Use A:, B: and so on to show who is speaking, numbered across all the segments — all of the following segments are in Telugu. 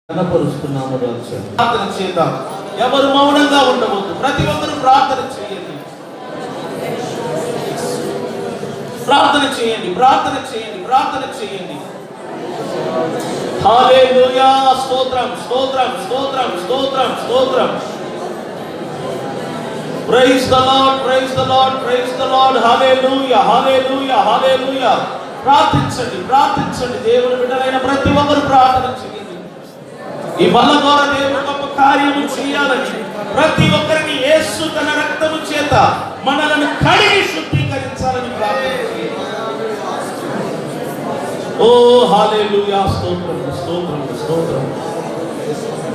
A: కనపరుస్తున్నాము. ప్రార్థన చేద్దాం. ఎవరు మౌనంగా ఉండవద్దు. ప్రతి ఒక్కరు ప్రార్థన చేయండి, ప్రార్థన చేయండి, ప్రార్థన చేయండి, ప్రార్థన చేయండి. హల్లెలూయా. స్తోత్రం, స్తోత్రం, స్తోత్రం, స్తోత్రం, స్తోత్రం. Praise the lord, praise the lord, praise the lord. Hallelujah, hallelujah, hallelujah. ప్రార్థించండి, ప్రార్థించండి. దేవుని బిడ్డలైన ప్రతి ఒక్కరు ప్రార్థన చేయండి. ఈ బల్ల ద్వారా దేవుడు గొప్ప కార్యము చేయాలని, ప్రతి ఒక్కరికి యేసు తన రక్తము చేత మనలను కడిగి శుద్ధీకరించాలని ప్రార్థన చేయండి. ఓ హల్లెలూయా. స్తోత్రం, స్తోత్రం, స్తోత్రం.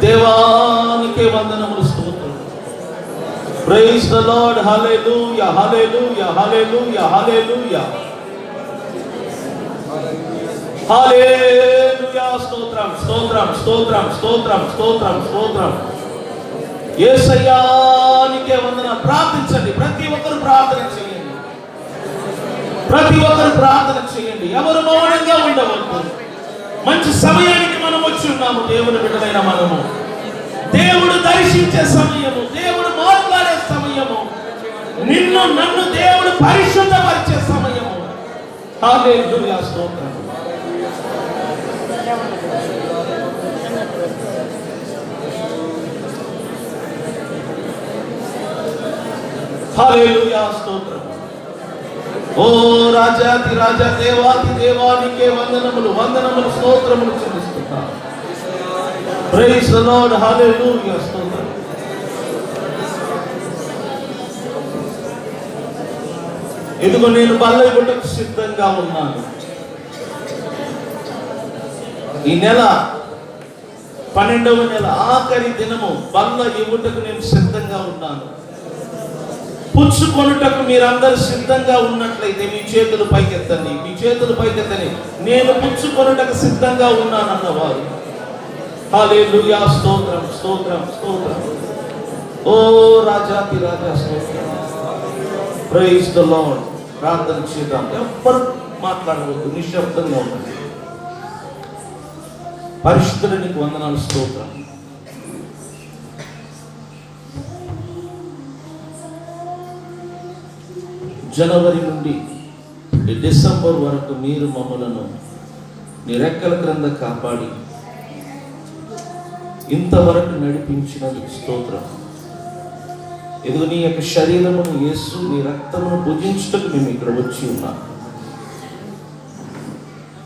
A: దేవానికే వందనములు, స్తోత్రం. Praise the lord. Hallelujah, hallelujah, hallelujah, hallelujah, hallelujah. స్తోత్రం, స్తోత్రం, స్తోత్రం, స్తోత్రం, స్తోత్రం, స్తోత్రం. యేసయ్యానికే వందనాలు. ప్రార్థించండి, ప్రతి ఒక్కరు ప్రార్థన చేయండి, ప్రతి ఒక్కరు ప్రార్థన చేయండి. ఎవరు మౌనంగా ఉండవద్దు. మంచి సమయానికి మనం వచ్చి ఉన్నాము. దేవుని బిడ్డలైన మనము దేవుడు దర్శించే సమయము, దేవుడు మాట్లాడే సమయము, నిన్ను నన్ను దేవుడు పరిశుద్ధపరిచే సమయము. హల్లెలూయా. స్తోత్రం. హల్లెలూయా. స్తోత్రం. ఓ రాజాతి రాజా, దేవాతి దేవానికే వందనములు, వందనములు, స్తోత్రములు చెల్లిస్తున్నాను. Praise the lord. హల్లెలూయా. స్తోత్రం. ఇదిగో నేను బల్ల ఇవ్వటకు సిద్ధంగా ఉన్నాను. ఈ నెల 12వ నెల ఆఖరి దినము బల్ల ఇవ్వటకు నేను సిద్ధంగా ఉన్నాను. పుచ్చుకొనుటకు మీరందరూ సిద్ధంగా ఉన్నట్లయితే మీ చేతులు పైకెత్తండి, మీ చేతులు పైకెత్తండి. నేను పుచ్చుకొనుటకు సిద్ధంగా ఉన్నానన్నవారు. హల్లెలూయా. స్తోత్రం, స్తోత్రం, స్తోత్రం. ఓ రాజాతి రాజా, స్తోత్రం. Praise the Lord. ప్రార్థన చేద్దాం. ఎవ్వరు మాట్లాడవద్దు, నిశ్శబ్దంగా ఉండండి. పరిశుద్ధుడు నీకు వందనాలు, స్తోత్రం. జనవరి నుండి డిసెంబర్ వరకు మీరు మమ్మలను నీ రెక్కల క్రింద కాపాడి ఇంతవరకు నడిపించినందుకు స్తోత్రం. ఇదిగో నీ యొక్క శరీరమును యేసు, నీ రక్తమును భుజించుటకు మేము ఇక్కడ వచ్చి ఉన్నాం.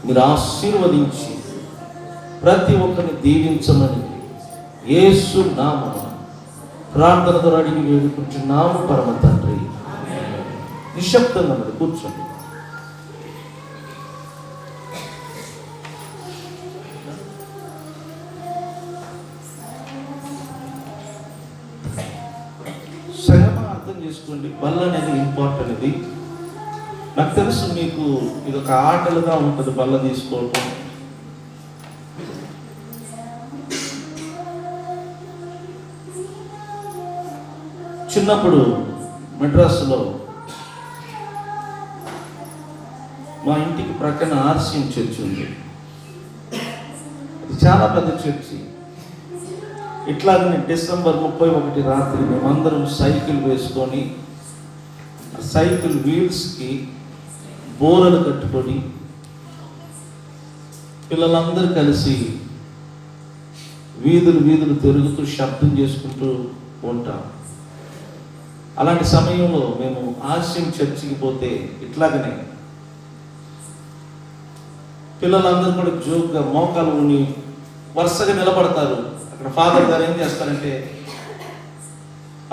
A: మీరు ఆశీర్వదించి ప్రతి ఒక్కరిని దీవించమని యేసు నామమున ప్రార్థనతో అడిగి వేడుకుంటున్నాము పరమ తండ్రి. నిశ్శబ్దంగా ఉన్నది, కూర్చోండి. సగమ అర్థం చేసుకోండి. బల్ల అనేది ఇంపార్టెంట్. ఇది నాకు తెలుసు, మీకు ఇది ఒక ఆటలుగా ఉంటుంది బల్ల తీసుకోవటం. చిన్నప్పుడు మెడ్రాస్లో మా ఇంటికి ప్రక్కన ఆర్సిఎం చర్చి ఉంది. అది చాలా పెద్ద చర్చి. ఇట్లాగనే డిసెంబర్ 31 రాత్రి మేమందరం సైకిల్ వేసుకొని సైకిల్ వీల్స్కి బోరలు కట్టుకొని పిల్లలందరూ కలిసి వీధులు వీధులు తిరుగుతూ శబ్దం చేసుకుంటూ ఉంటాం. అలాంటి సమయంలో మేము ఆర్సిఎం చర్చికి పోతే ఇట్లాగనే పిల్లలందరూ కూడా జోక్గా మోకాలు ఉని వరుసగా నిలబడతారు. అక్కడ ఫాదర్ గారు ఏం చేస్తారంటే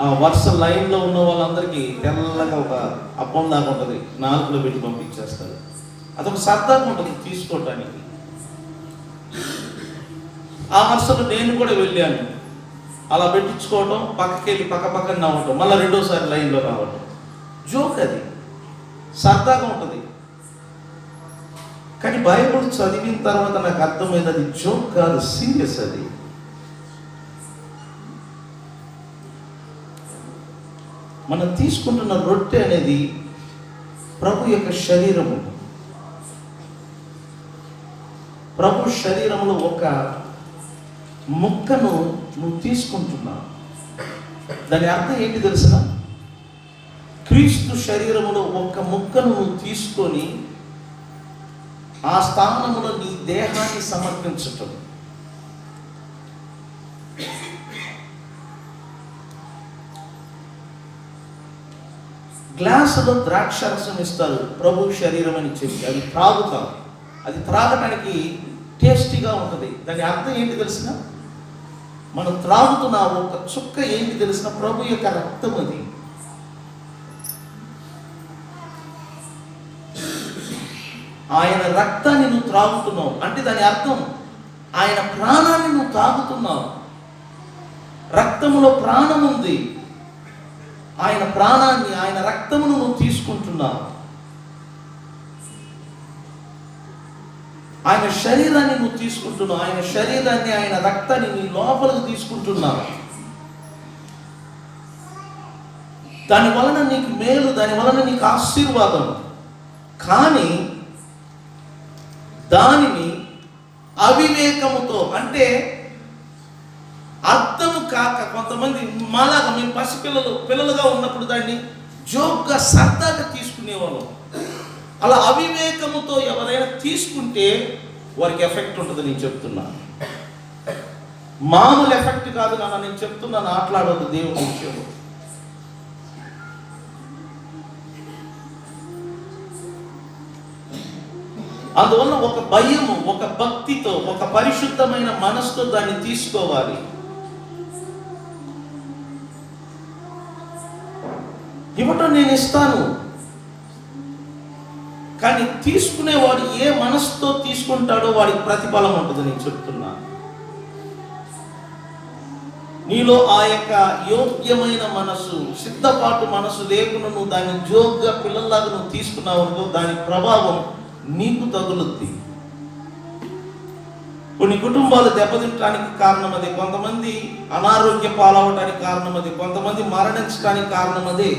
A: ఆ వరుస లైన్లో ఉన్న వాళ్ళందరికీ తెల్లగా ఒక అప్పం దాకా ఉంటుంది, నాలుగులో పెట్టి పంపించేస్తారు. అదొక సరదాగా ఉంటుంది తీసుకోవటానికి. ఆ వరుసలో నేను కూడా వెళ్ళాను. అలా పెట్టించుకోవటం, పక్కకి వెళ్ళి పక్కన నవ్వటం, మళ్ళీ రెండోసారి లైన్లో రావటం. జోక్, అది సరదాగా ఉంటుంది. కానీ బైబుల్ చదివిన తర్వాత నాకు అర్థమైంది అది జోక్ కాదు, సీరియస్. అది మనం తీసుకుంటున్న రొట్టె అనేది ప్రభు యొక్క శరీరము. ప్రభు శరీరంలో ఒక ముక్కను నువ్వు తీసుకుంటున్నావు. దాని అర్థం ఏంటి తెలుసా? క్రీస్తు శరీరములో ఒక్క ముక్కను నువ్వు తీసుకొని ఆ స్థానములో నీ దేహాన్ని సమర్పించటం. గ్లాసులో ద్రాక్షరసం ఇస్తారు ప్రభు శరీరం అని చెప్పి, అది త్రాగుతాం. అది త్రాగటానికి టేస్టీగా ఉంటుంది. దాని అర్థం ఏంటి తెలిసిన? మనం త్రాగుతున్న ఒక చుక్క ఏంటి తెలిసిన? ప్రభు యొక్క రక్తం. అది ఆయన రక్తాన్ని నువ్వు త్రాగుతున్నావు అంటే దాని అర్థం ఆయన ప్రాణాన్ని నువ్వు తాగుతున్నావు. రక్తములో ప్రాణం ఉంది. ఆయన ప్రాణాన్ని, ఆయన రక్తమును నువ్వు తీసుకుంటున్నావు. ఆయన శరీరాన్ని నువ్వు తీసుకుంటున్నావు. ఆయన శరీరాన్ని, ఆయన రక్తాన్ని నీ లోపలికి తీసుకుంటున్నావు. దాని వలన నీకు మేలు, దాని వలన నీకు ఆశీర్వాదం. కానీ దానిని అవివేకముతో, అంటే అర్థము కాక, కొంతమంది మాలాగా మేము పిల్లలుగా ఉన్నప్పుడు దాన్ని జోక్గా సరదాగా తీసుకునేవాళ్ళం. అలా అవివేకముతో ఎవరైనా తీసుకుంటే వారికి ఎఫెక్ట్ ఉంటుంది. నేను చెప్తున్నా, మామూలు ఎఫెక్ట్ కాదు నాన్న, నేను చెప్తున్నాను. ఆటలాడవద్దు దేవుని విషయంలో. అందువల్ల ఒక భయము, ఒక భక్తితో, ఒక పరిశుద్ధమైన మనసుతో దాన్ని తీసుకోవాలి. ఇవ్వటం నేను ఇస్తాను, కానీ తీసుకునేవాడు ఏ మనసుతో తీసుకుంటాడో వాడికి ప్రతిఫలం ఉంటుంది. నేను చెప్తున్నా, నీలో ఆ యొక్క యోగ్యమైన మనసు, సిద్ధపాటు మనసు లేకుండా నువ్వు దాన్ని జోగ్గా పిల్లల్లాగా నువ్వు తీసుకున్నావు అనుకో, దాని ప్రభావం నీకు తగులుద్ది. కొన్ని కుటుంబాలు దెబ్బతింటానికి కారణం అదే, కొంతమంది అనారోగ్య పాలవటానికి కారణం అదే, కొంతమంది మరణించడానికి కారణం అదే.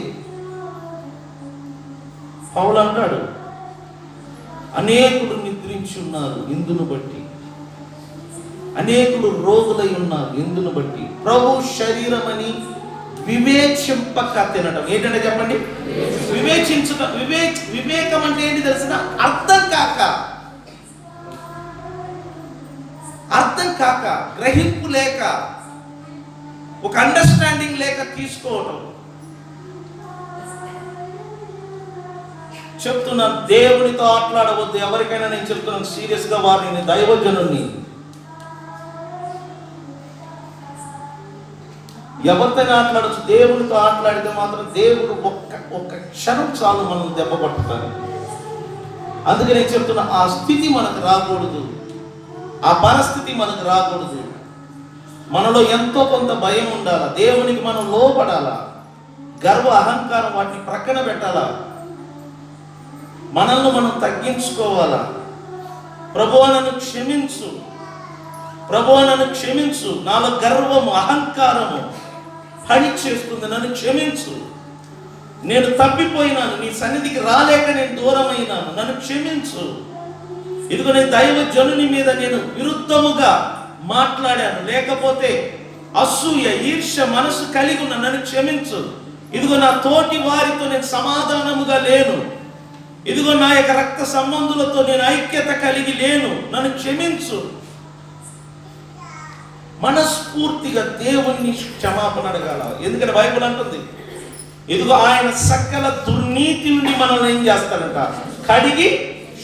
A: పౌలు అంటాడు, అనేకులు నిద్రించి ఉన్నారు ఇందును బట్టి, అనేకులు రోగులై ఉన్నారు ఇందును బట్టి. ప్రభు శరీరం అని వివేచింపక తినటం. ఏంటంటే చెప్పండి, వివేచించటం. వివేకం అంటే ఏంటి తెలిసిన? అర్థం కాక, గ్రహింపు లేక, ఒక అండర్స్టాండింగ్ లేక తీసుకోవటం. చెప్తున్నాను, దేవునితో ఆటలాడవద్దు. ఎవరికైనా నేను చెప్తున్నాను సీరియస్గా, వారిని, దైవజనుని ఎవరితో ఆటలాడచ్చు. దేవునితో ఆటలాడితే మాత్రం దేవుడు ఒక్క క్షణం చాలు మనం దెబ్బ పట్టుతారు. అందుకే నేను చెప్తున్నా, ఆ స్థితి మనకు రాకూడదు, ఆ పరిస్థితి మనకు రాకూడదు. మనలో ఎంతో కొంత భయం ఉండాలా, దేవునికి మనం లోపడాలా, గర్వ అహంకారం వాటిని ప్రక్కన పెట్టాలా, మనల్ని మనం తగ్గించుకోవాలా. ప్రభువా నన్ను క్షమించు, ప్రభువా నన్ను క్షమించు, నాలో గర్వము అహంకారము పని చేస్తుంది, నన్ను క్షమించు, నేను తప్పిపోయినాను, నీ సన్నిధికి రాలేక నేను దూరమైనాను, నన్ను క్షమించు. ఇదిగో నేను దైవజనుని మీద నేను విరుద్ధముగా మాట్లాడాను, లేకపోతే అసూయ, ఈర్ష్య మనసు కలిగి ఉన్న, నన్ను క్షమించు. ఇదిగో నా తోటి వారితో నేను సమాధానముగా లేను, ఇదిగో నా యొక్క రక్త సంబంధులతో నేను ఐక్యత కలిగి లేను, నన్ను క్షమించు. మనస్ఫూర్తిగా దేవుణ్ణి క్షమాపణ అడగాల. ఎందుకంటే బైబిల్ అంటుంది, ఇదిగో ఆయన సకల దుర్నీతి నుండి మనల్ని ఏం చేస్తాడంట? కడిగి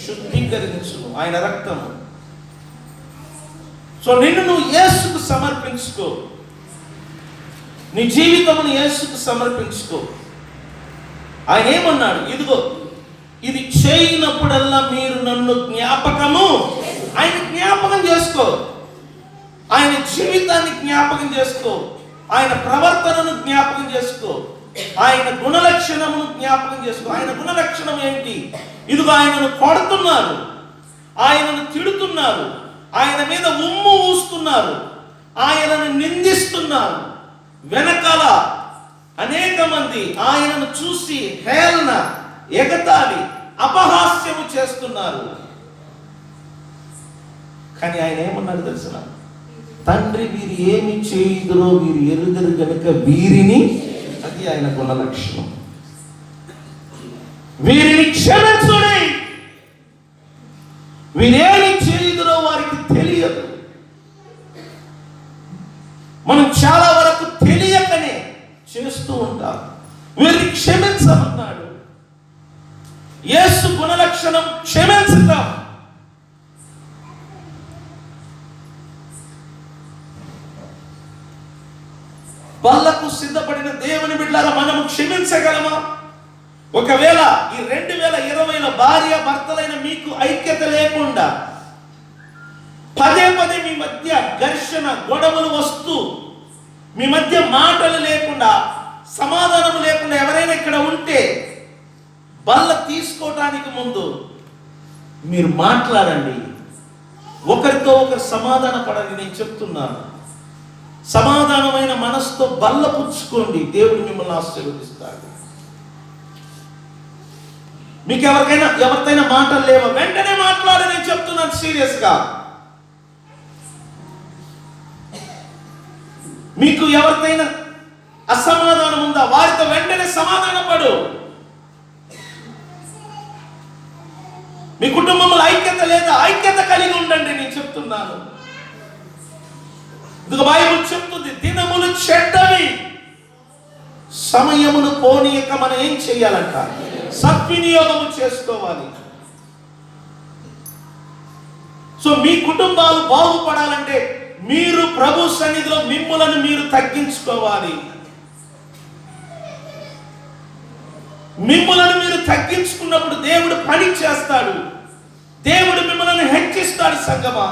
A: శుద్ధీకరించు ఆయన రక్తము. సో నిన్ను నువ్వు యేసుకు సమర్పించుకో, నీ జీవితమును యేసుకు సమర్పించుకో. ఆయన ఏమన్నాడు? ఇదిగో ఇది చేయనప్పుడల్లా మీరు నన్ను జ్ఞాపకము, ఆయన జ్ఞాపకం చేసుకో, ఆయన జీవితాన్ని జ్ఞాపకం చేసుకో, ఆయన ప్రవర్తనను జ్ఞాపకం చేసుకో, ఆయన గుణలక్షణమును జ్ఞాపకం చేసుకో. ఆయన గుణలక్షణం ఏంటి? ఇదిగో ఆయనను కొడుతున్నారు, ఆయనను తిడుతున్నారు, ఆయన మీద ఉమ్ము ఊస్తున్నారు, ఆయనను నిందిస్తున్నారు, వెనకాల అనేక మంది ఆయనను చూసి హేళన, ఎగతాళి, అపహాస్యము చేస్తున్నారు. కానీ ఆయన ఏమన్నాడు తెలుసునా? తండ్రి వీరు ఏమి చేయుదురో వీరు ఎరుగరు గనుక వీరిని, అది ఆయనకున్న లక్షణం. వీరిని క్షమించుడి, వీరేమి చేయుదురో వారికి తెలియదు. మనం చాలా వరకు తెలియకనే చేస్తూ ఉంటాం. వీరిని క్షమించమన్నాడు. యేసు గుణలక్షణం క్షమించటం. బల్లకు సిద్ధపడిన దేవుని బిడ్డలారా, మనము క్షమించగలమా? ఒకవేళ ఈ 2020లో భార్య భర్తలైన మీకు ఐక్యత లేకుండా పదే పదే మీ మధ్య ఘర్షణ, గొడవలు వస్తూ, మీ మధ్య మాటలు లేకుండా, సమాధానం లేకుండా ఎవరైనా ఇక్కడ ఉంటే, బల్ల తీసుకోవటానికి ముందు మీరు మాట్లాడండి. ఒకరితో ఒకరు సమాధాన పడండి. నేను చెప్తున్నాను, సమాధానమైన మనసుతో బల్ల పుచ్చుకోండి. దేవుడు మిమ్మల్ని ఆశీర్వదిస్తాడు. మీకు ఎవరికైనా మాటలు లేవా? వెంటనే మాట్లాడు. నేను చెప్తున్నాను సీరియస్గా. మీకు ఎవరికైనా అసమాధానం ఉందా? వారితో వెంటనే సమాధాన పడు. మీ కుటుంబంలో ఐక్యత లేదా? ఐక్యత కలిగి ఉండండి. నేను చెప్తున్నాను. ఇదిగో బైబిల్ చెప్తుంది, దినములు చెడ్డవి, సమయమును పోనీయక మనం ఏం చేయాలంట? సద్వినియోగము చేసుకోవాలి. సో మీ కుటుంబాలు బాగుపడాలంటే మీరు ప్రభు సన్నిధిలో మిమ్ములను మీరు తగ్గించుకోవాలి. మిమ్ములను మీరు తగ్గించుకున్నప్పుడు దేవుడు పని చేస్తాడు. దేవుడు మిమ్మల్ని హెచ్చిస్తాడు. సంగమా,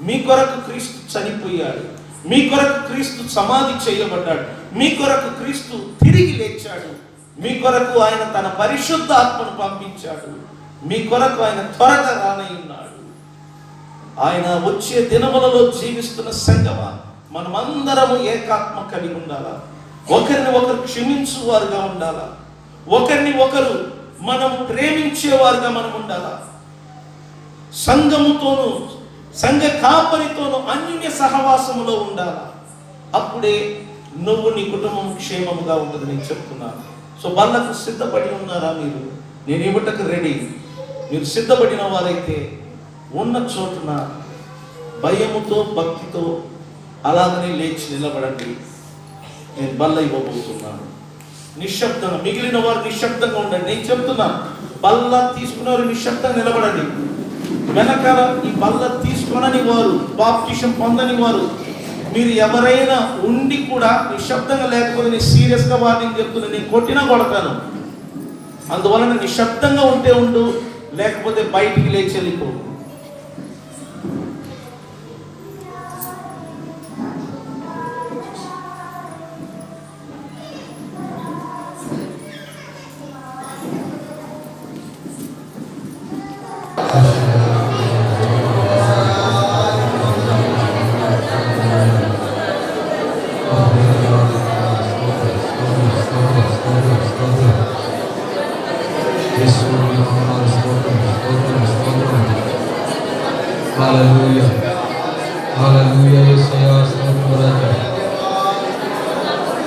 A: మీ కొరకు క్రీస్తు చనిపోయాడు. మీ కొరకు క్రీస్తు సమాధి చేయబడ్డాడు. మీ కొరకు క్రీస్తు తిరిగి లేచాడు. మీ కొరకు ఆయన తన పరిశుద్ధాత్మను పంపించాడు. మీ కొరకు ఆయన త్వరగా రానయ్యున్నాడు. ఆయన వచ్చే దినములలో జీవిస్తున్న సంగమా, మనమందరము ఏకాత్మ కలిగి ఉండాలా. ఒకరిని ఒకరు క్షమించువారుగా ఉండాలా. ఒకరిని ఒకరు మనం ప్రేమించేవారుగా మనం ఉండాలా. సంఘముతోనూ సంఘ కాపరితోనూ అన్యోన్య సహవాసములో ఉండాలా. అప్పుడే నువ్వు నీ కుటుంబం క్షేమముగా ఉంటుంది. నేను చెప్తున్నాను. సో బల్లకు సిద్ధపడి ఉన్నారా మీరు? నేను ఇవ్వటకు రెడీ. మీరు సిద్ధపడిన వారైతే ఉన్న చోటున భయముతో భక్తితో అలాగనే లేచి నిలబడండి. నేను బల్ల ఇవ్వబోతున్నాను. నిశ్శబ్దంగా, మిగిలిన వారు నిశ్శబ్దంగా ఉండండి. నేను చెప్తున్నాను, బల్ల తీసుకున్నవారు నిశ్శబ్దంగా నిలబడండి. వెనకాల ఈ బల్ల తీసుకోనని వారు, బాప్టిజం పొందని వారు, మీరు ఎవరైనా ఉండి కూడా నిశ్శబ్దంగా లేకపోతే నేను సీరియస్గా వార్నింగ్ చెప్తున్నాను. నేను కొట్టినా కొడతాను. అందువలన నిశ్శబ్దంగా ఉంటే ఉండు, లేకపోతే బయటికి లేచి వెళ్ళిపో.
B: Hallelujah. Hallelujah. Yesaya స్తోత్రం రాజా.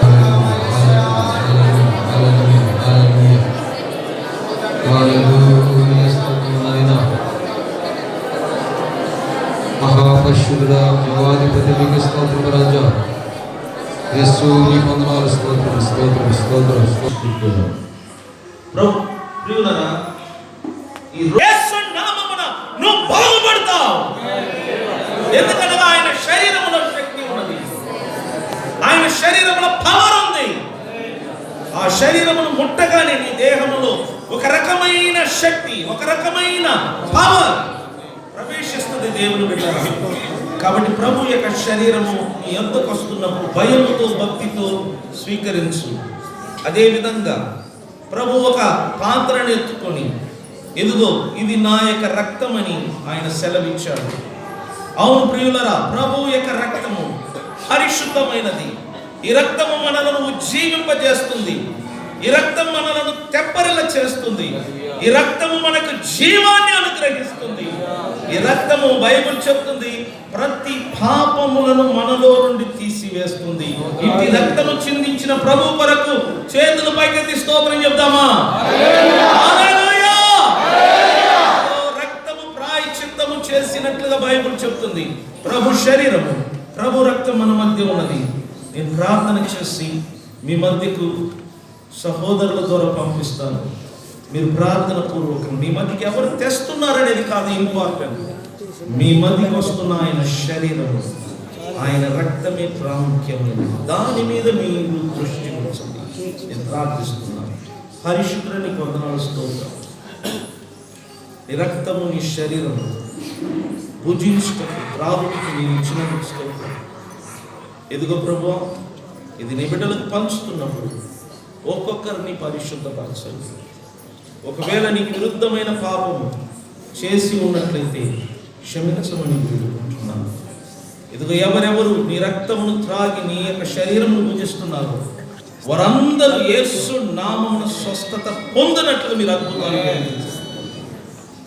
B: Hallelujah. Hallelujah. Hallelujah. స్తోత్రం నాయనా. మహాపరిశుద్ధుడా, జీవాధిపతి మీకు స్తోత్రం రాజా. యేసు నీ వందనాలు. స్తోత్రం స్తోత్రం స్తోత్రం స్తోత్రం.
A: ప్రభు ప్రియులారా, ఈ యేసు నామమున నువ్వు బాగుపడతావు. ఎందుకనగా ఆయన శరీరములో శక్తి ఉన్నది. ఆయన శరీరంలో పవర్ ఉంది. ఆ శరీరమును ముట్టగానే నీ దేహములో ఒక రకమైన శక్తి, ఒక రకమైన పవర్ ప్రవేశిస్తుంది. దేవుని బిడ్డలారా, కాబట్టి ప్రభు యొక్క శరీరము నీ యొద్దకు వస్తున్నప్పుడు భయముతో భక్తితో స్వీకరించు. అదేవిధంగా ప్రభు ఒక పాత్రను ఎత్తుకొని, ఇదిగో ఇది నా యొక్క రక్తమని ఆయన సెలవిచ్చాడు. అవును ప్రియులరా, ప్రభు యొక్క రక్తము పరిశుద్ధమైనది. ఈ రక్తము మనలను ఉజ్జీవింపజేస్తుంది. ఈ రక్తం మనలను తెప్పరిల్ల చేస్తుంది. ఈ రక్తము మనకు జీవాన్ని అనుగ్రహిస్తుంది. ఈ రక్తము బైబిల్ చెప్తుంది ప్రతి పాపములను మనలో నుండి తీసివేస్తుంది. ఇంటి రక్తము చిందించిన ప్రభు కొరకు చేతులు పైకెత్తి స్తోత్రం చెప్దామా? హల్లెలూయా! రక్తము ప్రాయశ్చిత్తము చేసినట్లుగా బైబిల్ చెప్తుంది. ప్రభు శరీరము, ప్రభు రక్తం మన మధ్య ఉన్నది. నేను ప్రార్థన చేసి మీ మధ్యకు సహోదరుల ద్వారా పంపిస్తాను. మీరు ప్రార్థన పూర్వకం మీ మధ్యకి ఎవరు తెస్తున్నారనేది కాదు ఇంపార్టెంట్. మీ మధ్యకి వస్తున్న ఆయన శరీరము, ఆయన రక్తమే ప్రాముఖ్యమైనది. దాని మీద మీరు దృష్టి ఉంచండి. నేను ప్రార్థిస్తున్నాను. పరిశుద్ధుని వందనాలు, స్తోత్రం. నీ రక్తము, నీ శరీరము భుజించుటకు, త్రాగుటకు నేను ఇచ్చినందుకు స్తోత్రం. ఎదుగో ప్రభువా, ఇది నీ బిడ్డలకు పంచుతున్నప్పుడు ఒక్కొక్కరిని పరిశుద్ధపరచండి. ఒకవేళ నీకు విరుద్ధమైన పాపము చేసి ఉన్నట్లయితే క్షమించమని వేడుకుంటున్నాను. ఇదిగో ఎవరెవరు నీ రక్తమును త్రాగి నీ యొక్క శరీరమును పూజిస్తున్నారు వారందరూ యేసు నామమున స్వస్థత పొందినట్లుగా మీరు అద్భుతాలు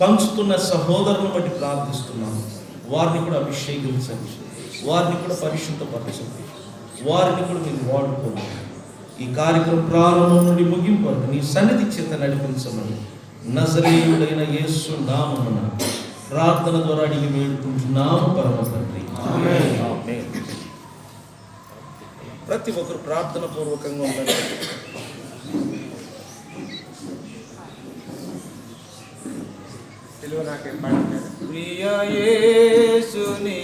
A: పంచుతున్న సహోదరులను బట్టి ప్రార్థిస్తున్నాను. వారిని కూడా అభిషేకించండి, వారిని కూడా పరిశుద్ధపరచండి, వారిని కూడా మీరు వాడుకోండి. ఈ కార్యక్రమం ప్రారంభం నుండి ముగింపు వరకు నీ సన్నిధి చేత నడిపించమని నజరేయుడైన యేసు నామమున ప్రార్థన ద్వారా అడిగి వేడుకుంటున్నాము పరమ తండ్రి. ఆమేన్. ప్రతి ఒక్కరు ప్రార్థన పూర్వకంగా ఉండండి.
C: ప్రియ యేసుని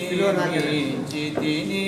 C: చితిని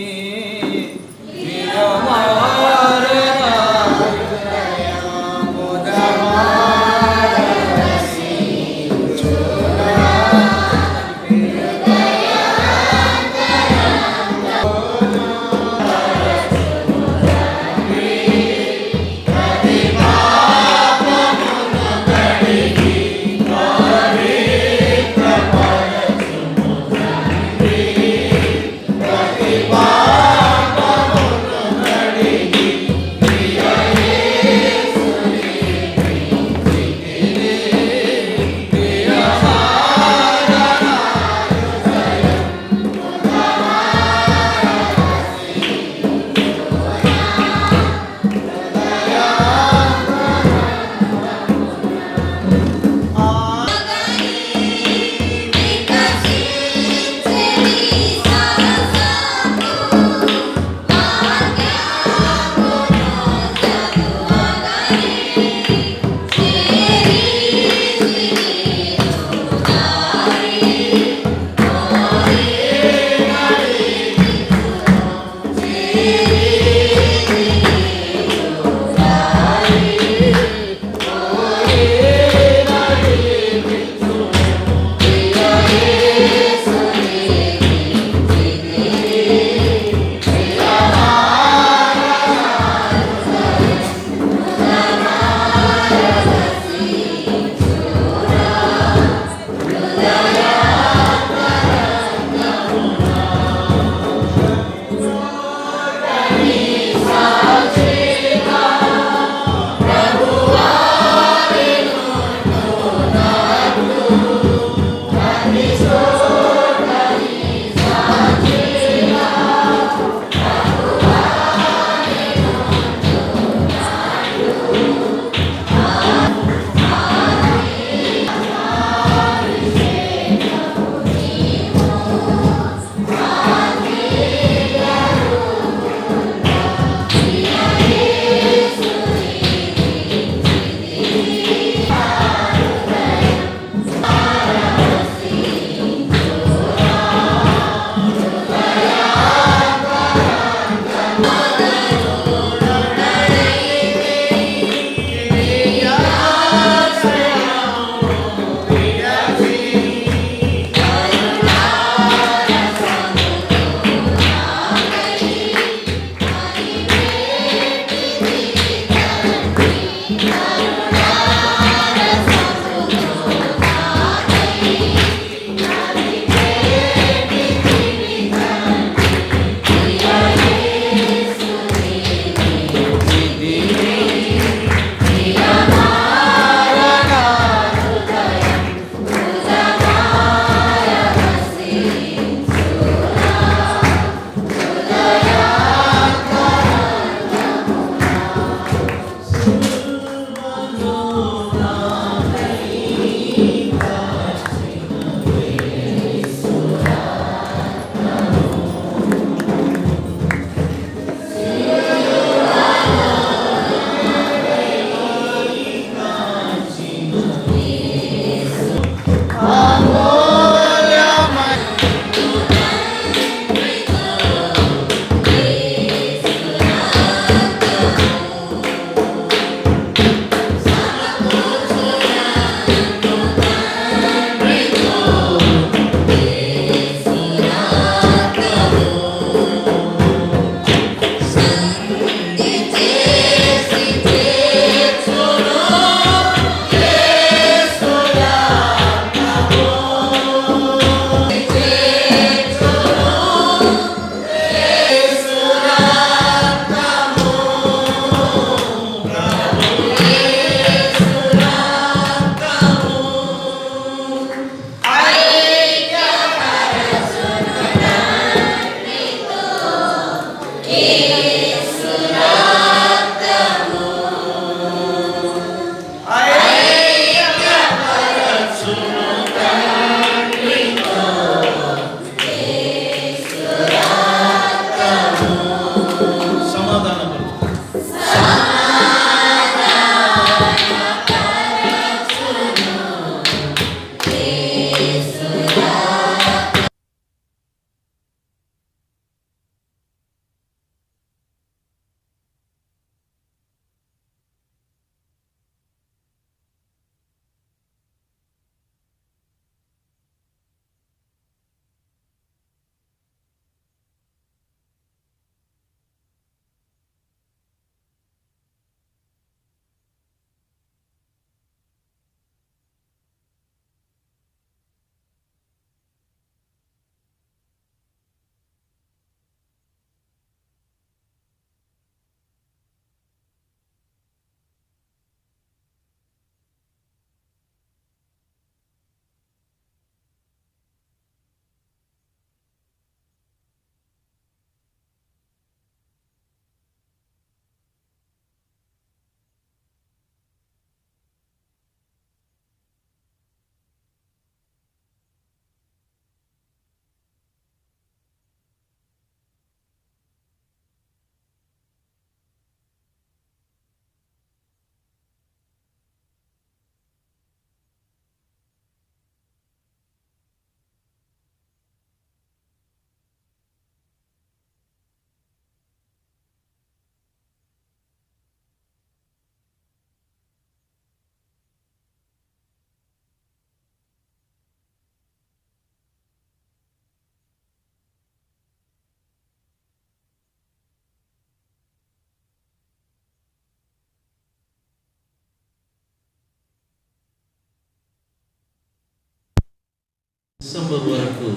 A: డిసెంబర్ వరకు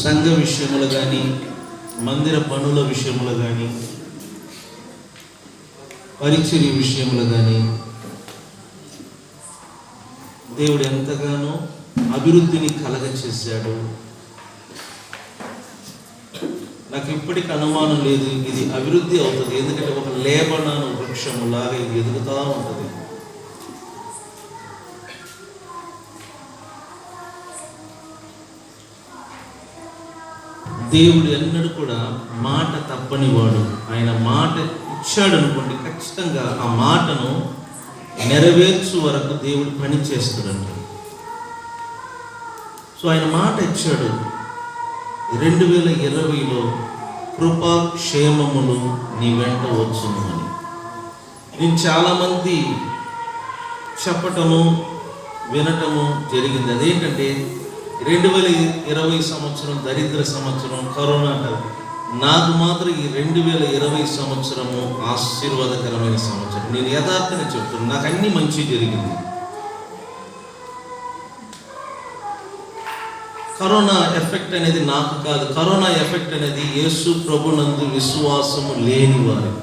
A: సంఘ విషయములు కానీ, మందిర పనుల విషయములు కానీ, పరిచర్య విషయములు కానీ దేవుడు ఎంతగానో అభివృద్ధిని కలగచేశాడు. నాకు ఇప్పటికి అనుమానం లేదు ఇది అభివృద్ధి అవుతుంది. ఎందుకంటే ఒక లేబనాను వృక్షములాగా ఇది ఎదుగుతూ ఉంటుంది. దేవుడు ఎన్నడూ కూడా మాట తప్పనివాడు. ఆయన మాట ఇచ్చాడు అనుకోండి, ఖచ్చితంగా ఆ మాటను నెరవేర్చు వరకు దేవుడు పని చేస్తాడంట. సో ఆయన మాట ఇచ్చాడు, 2020లో కృపా క్షేమములు నీ వెంట వచ్చును అని. నేను చాలామంది చెప్పటము వినటము జరిగింది. అదేంటంటే 2020 సంవత్సరం దరిద్ర సంవత్సరం, కరోనా అంటారు. నాకు మాత్రం ఈ 2020 సంవత్సరము ఆశీర్వాదకరమైన సంవత్సరం. నేను యథార్థంగా చెప్తున్నాను, నాకు అన్ని మంచి జరిగింది. కరోనా ఎఫెక్ట్ అనేది నాకు కాదు. కరోనా ఎఫెక్ట్ అనేది యేసు ప్రభునందు విశ్వాసము లేని వారు.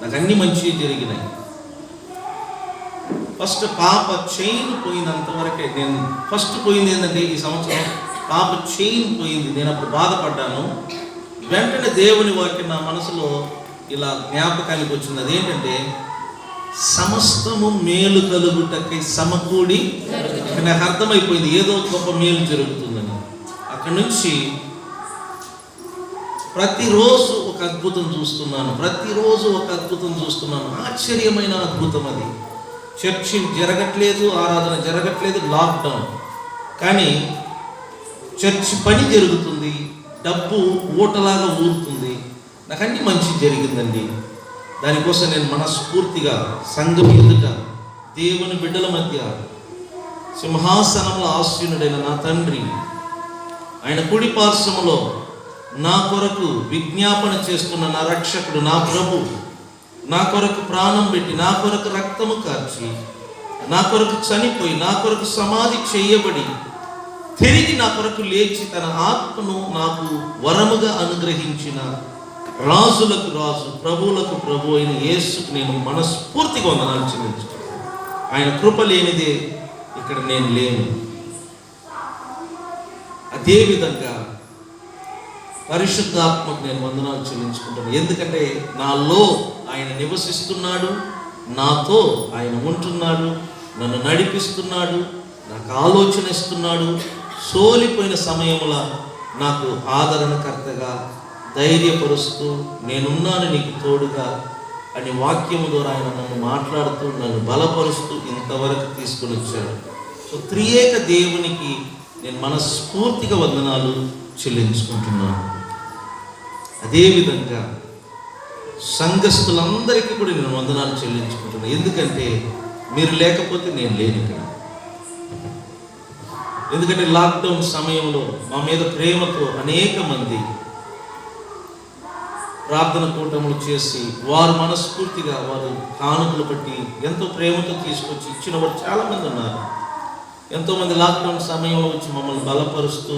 A: నాకు అన్ని మంచి జరిగినాయి. ఫస్ట్ పాప చైన్ పోయినంతవరకే. నేను ఫస్ట్ పోయింది ఏంటంటే ఈ సంవత్సరం పాప చైన్ పోయింది. నేను అప్పుడు బాధపడ్డాను. వెంటనే దేవుని వాక్యం నా మనసులో ఇలా జ్ఞాపకానికి వచ్చింది. అదేంటంటే సమస్తము మేలు కలుగుటకై సమకూడి. నాకు అర్థమైపోయింది ఏదో గొప్ప మేలు జరుగుతుందని. అక్కడి నుంచి ప్రతిరోజు ఒక అద్భుతం చూస్తున్నాను. ప్రతిరోజు ఒక అద్భుతం చూస్తున్నాను. ఆశ్చర్యమైన అద్భుతం అది. చర్చి జరగట్లేదు, ఆరాధన జరగట్లేదు, లాక్డౌన్. కానీ చర్చి పని జరుగుతుంది, డబ్బు ఊటలాగా ఊరుతుంది. నాకు అన్ని మంచి జరిగిందండి. దానికోసం నేను మనస్ఫూర్తిగా సంఘం ఎదుట దేవుని బిడ్డల మధ్య సింహాసనంలో ఆసీనుడైన నా తండ్రి, ఆయన కుడి పార్శ్వములో నా కొరకు విజ్ఞాపన చేస్తున్న నా రక్షకుడు, నా ప్రభు, నా కొరకు ప్రాణం పెట్టి, నా కొరకు రక్తము కార్చి, నా కొరకు చనిపోయి, నా కొరకు సమాధి చేయబడి, తిరిగి నా కొరకు లేచి తన ఆత్మను నాకు వరముగా అనుగ్రహించిన రాజులకు రాజు, ప్రభువులకు ప్రభు అయిన యేసుకు నేను మనస్ఫూర్తిగా వందనాలు చెల్లించుకుంటాను. ఆయన కృప లేనిదే ఇక్కడ నేను లేను. అదేవిధంగా పరిశుద్ధాత్మకు నేను వందనాలు చెల్లించుకుంటాను. ఎందుకంటే నాలో ఆయన నివసిస్తున్నాడు, నాతో ఆయన ఉంటున్నాడు, నన్ను నడిపిస్తున్నాడు, నాకు ఆలోచన ఇస్తున్నాడు. సోలిపోయిన సమయముల నాకు ఆదరణకర్తగా, ధైర్యపరుస్తూ, నేనున్నాను నీకు తోడుగా అని వాక్యము ద్వారా ఆయన నన్ను మాట్లాడుతూ, నన్ను బలపరుస్తూ ఇంతవరకు తీసుకుని వచ్చాడు. సో త్రియేక దేవునికి నేను మనస్ఫూర్తిగా వందనాలు చెల్లించుకుంటున్నాను. అదేవిధంగా సంఘస్థులందరికీ కూడా నేను వందనాలు చెల్లించుకుంటున్నాను. ఎందుకంటే మీరు లేకపోతే నేను లేను ఇక్కడ. ఎందుకంటే లాక్డౌన్ సమయంలో మా మీద ప్రేమతో అనేక మంది ప్రార్థన కూటములు చేసి, వారు మనస్ఫూర్తిగా వారు కానుకలు బట్టి ఎంతో ప్రేమతో తీసుకొచ్చి ఇచ్చిన వారు చాలామంది ఉన్నారు. ఎంతోమంది లాక్డౌన్ సమయంలో వచ్చి మమ్మల్ని బలపరుస్తూ,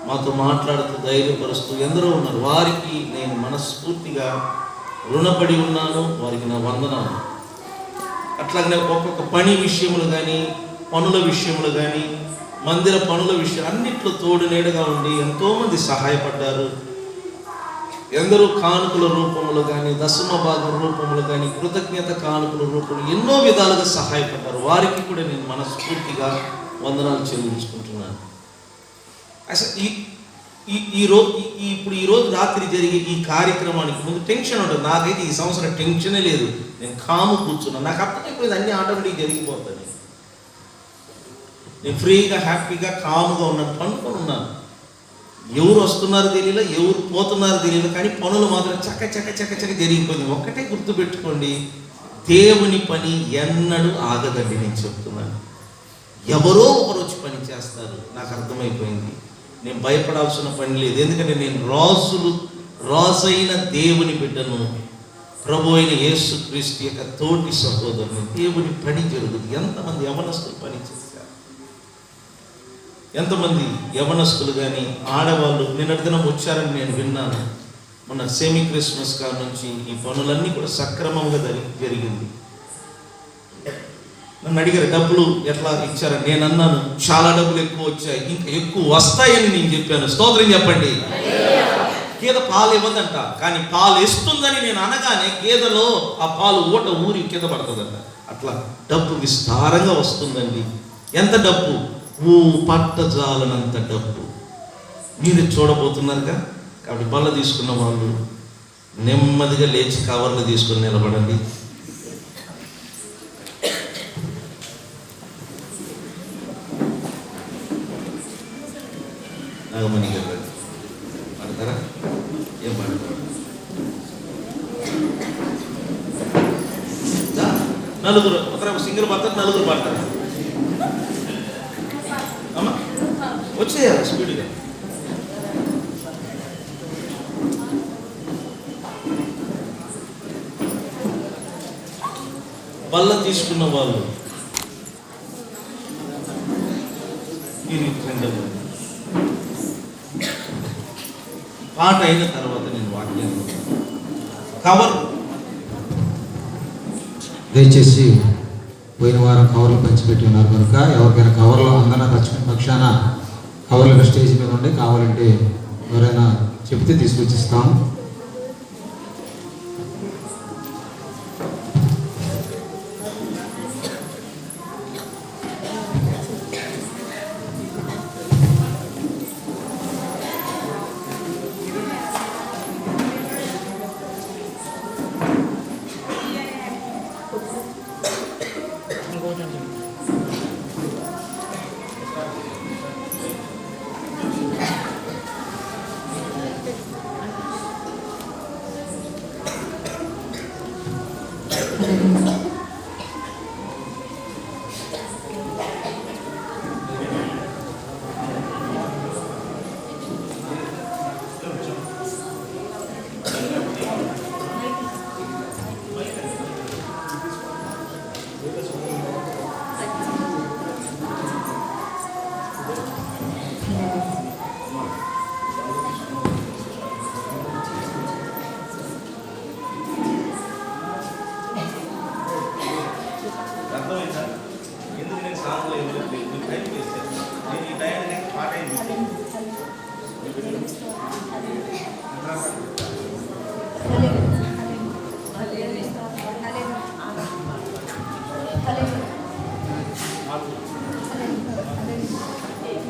A: మాతో మాట్లాడుతూ, ధైర్యపరుస్తూ ఎందరో ఉన్నారు. వారికి నేను మనస్ఫూర్తిగా రుణపడి ఉన్నాను. వారికి నా వందనాలు. అట్లాగనే ఒక్కొక్క పని విషయములు కానీ, పనుల విషయములు కానీ, మందిర పనుల విషయం అన్నిట్లో తోడు నీడగా ఉండి ఎంతోమంది సహాయపడ్డారు. ఎందరో కానుకల రూపంలో కానీ, దశమ భాగం రూపంలో కానీ, కృతజ్ఞత కానుకల రూపంలో ఎన్నో విధాలుగా సహాయపడ్డారు. వారికి కూడా నేను మనస్ఫూర్తిగా వందనాలు చెల్లించుకుంటున్నాను. అసలు ఇప్పుడు ఈరోజు రాత్రి జరిగే ఈ కార్యక్రమానికి ముందు టెన్షన్ ఉంటుంది. నాకైతే ఈ సంవత్సరం టెన్షనే లేదు. నేను కాము కూర్చున్నాను. నాకు అర్థమైపోయింది అన్ని ఆటోమేటిక్ జరిగిపోతుంది. నేను ఫ్రీగా, హ్యాపీగా, కాముగా ఉన్నాను, పనుకొని ఉన్నాను. ఎవరు వస్తున్నారు తెలియదు, ఎవరు పోతున్నారు తెలియదు, కానీ పనులు మాత్రం చక్క చక్క చక్క చక్క జరిగిపోయింది. ఒక్కటే గుర్తుపెట్టుకోండి, దేవుని పని ఎన్నడూ ఆగదండి. నేను చెప్తున్నాను, ఎవరో ఒకరు వచ్చి పని చేస్తారు. నాకు అర్థమైపోయింది. నేను భయపడాల్సిన పని లేదు. ఎందుకంటే నేను రాజైన దేవుని బిడ్డను, ప్రభు అయిన యేసుక్రీస్తు యొక్క తోటి సహోదరుని. దేవుని పని జరుగుతుంది. ఎంతమంది యవనస్తులు పని చేశారు. ఎంతమంది యవనస్తులు కానీ ఆడవాళ్ళు నిన్నటి దినం వచ్చారని నేను విన్నాను. మన సెమీ క్రిస్మస్ కాడ నుంచి ఈ పనులన్నీ కూడా సక్రమంగా జరిగింది. నన్ను అడిగారు డబ్బులు ఎట్లా ఇచ్చారని. నేను అన్నాను చాలా డబ్బులు ఎక్కువ వచ్చాయి, ఇంకా ఎక్కువ వస్తాయని నేను చెప్పాను. స్తోత్రం చెప్పండి. గేదె పాలు ఇవ్వదంట, కానీ పాలు ఇస్తుందని నేను అనగానే గేదెలో ఆ పాలు ఊట ఊరి కింద పడుతుందంట. అట్లా డబ్బు విస్తారంగా వస్తుందండి. ఎంత డబ్బు? పట్టజాలనంత డబ్బు. మీరు చూడబోతున్నారుగా. కాబట్టి బల్ల తీసుకున్న వాళ్ళు నెమ్మదిగా లేచి కవర్లు తీసుకుని నిలబడండి. నాగమణి గారు పడతారా? ఏం పడతారు? నలుగురు, ఒక సింగిల్ పడతారు, నలుగురు పడతారు. అమ్మా వచ్చేయాలి స్పీడ్గా. బల్ల తీసుకున్న వాళ్ళు పాట అయిన తర్వాత నేను వాక్యం కవర్.
B: దయచేసి పోయిన వారం కవర్లు పంచిపెట్టి ఉన్నారు కనుక ఎవరికైనా కవర్లు అందన పక్షాన కవర్లు స్టేజ్ మీద ఉండి కావాలంటే ఎవరైనా చెప్తే తీసుకొచ్చి ఇస్తాం.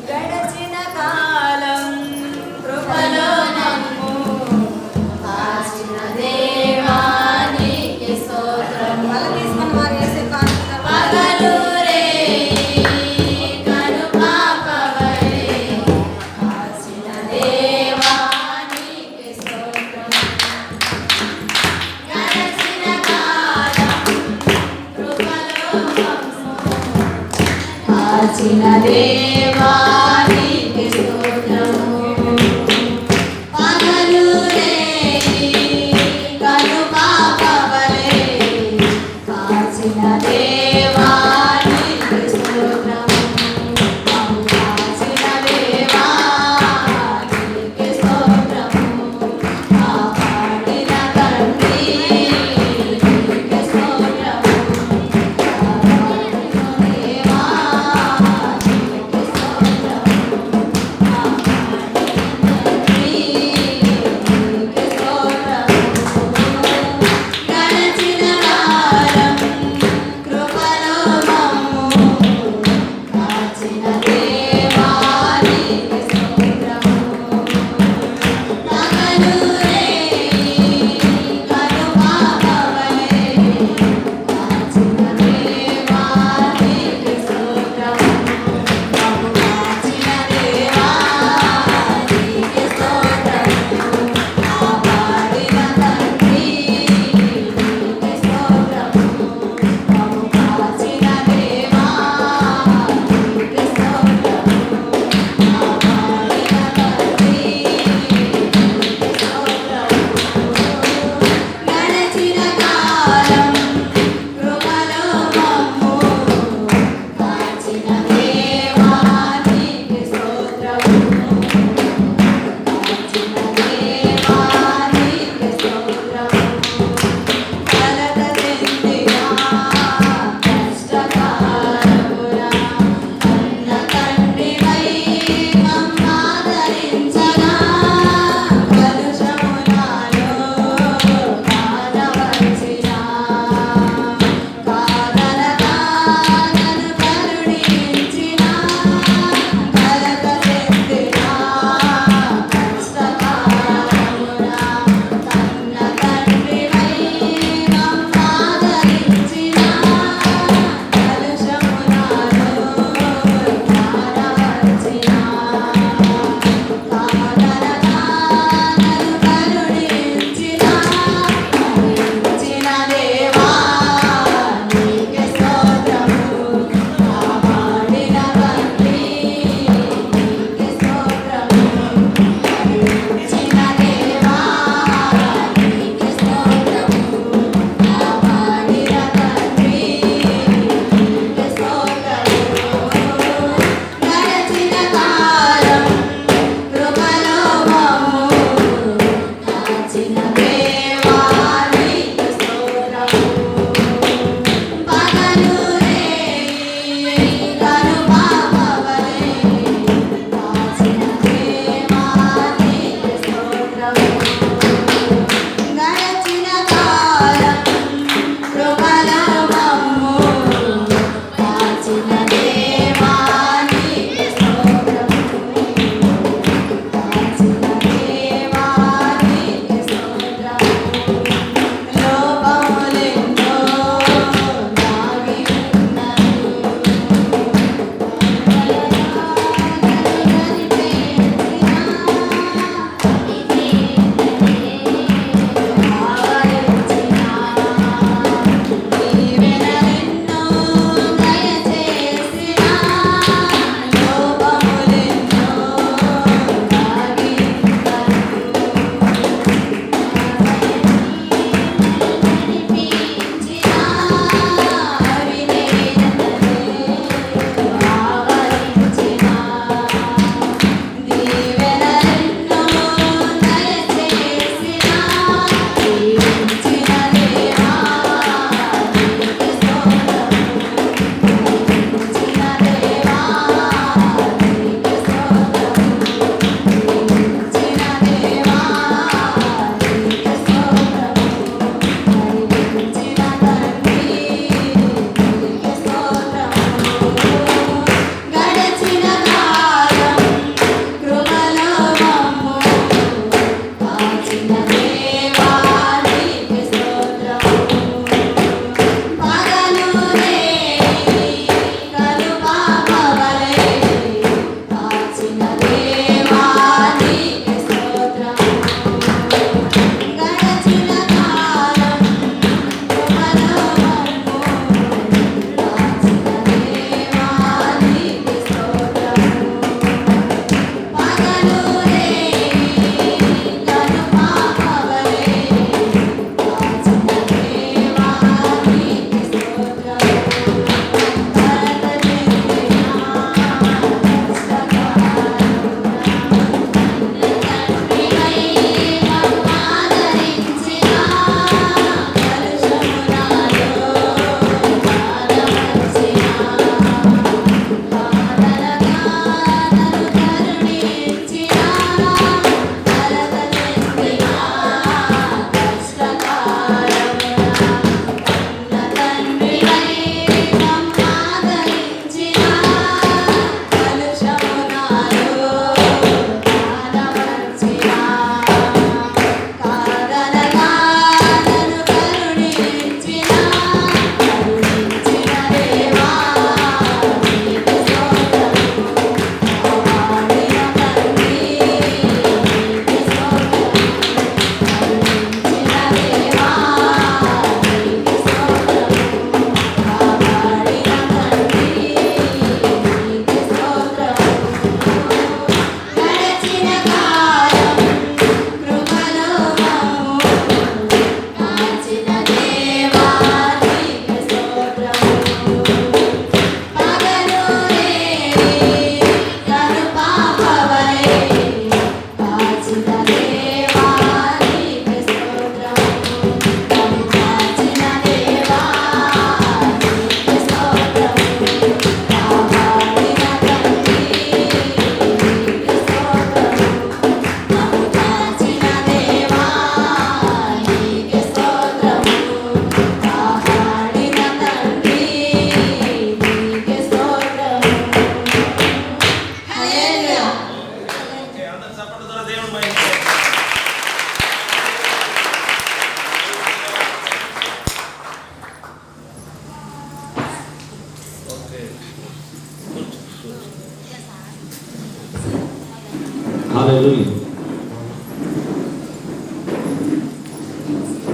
D: గడచిన కాలం కృపలో నమ్ము కాచిన దేవానికి స్తోత్రం. పగలు రే కను పాపవలే కాచిన దేవానికి స్తోత్రం. గడచిన కాలం కృపలో నమ్ము కాచిన దేవానికి స్తోత్రము. పగలు రేయి కను పాపవలే కాచిన దేవానికి స్తోత్రము. మమ్ము కాచిన దేవానికి స్తోత్రము. కాపాడిన తండ్రి నీకే స్తోత్రము. కాపాడిన దేవా నీకే స్తోత్రము.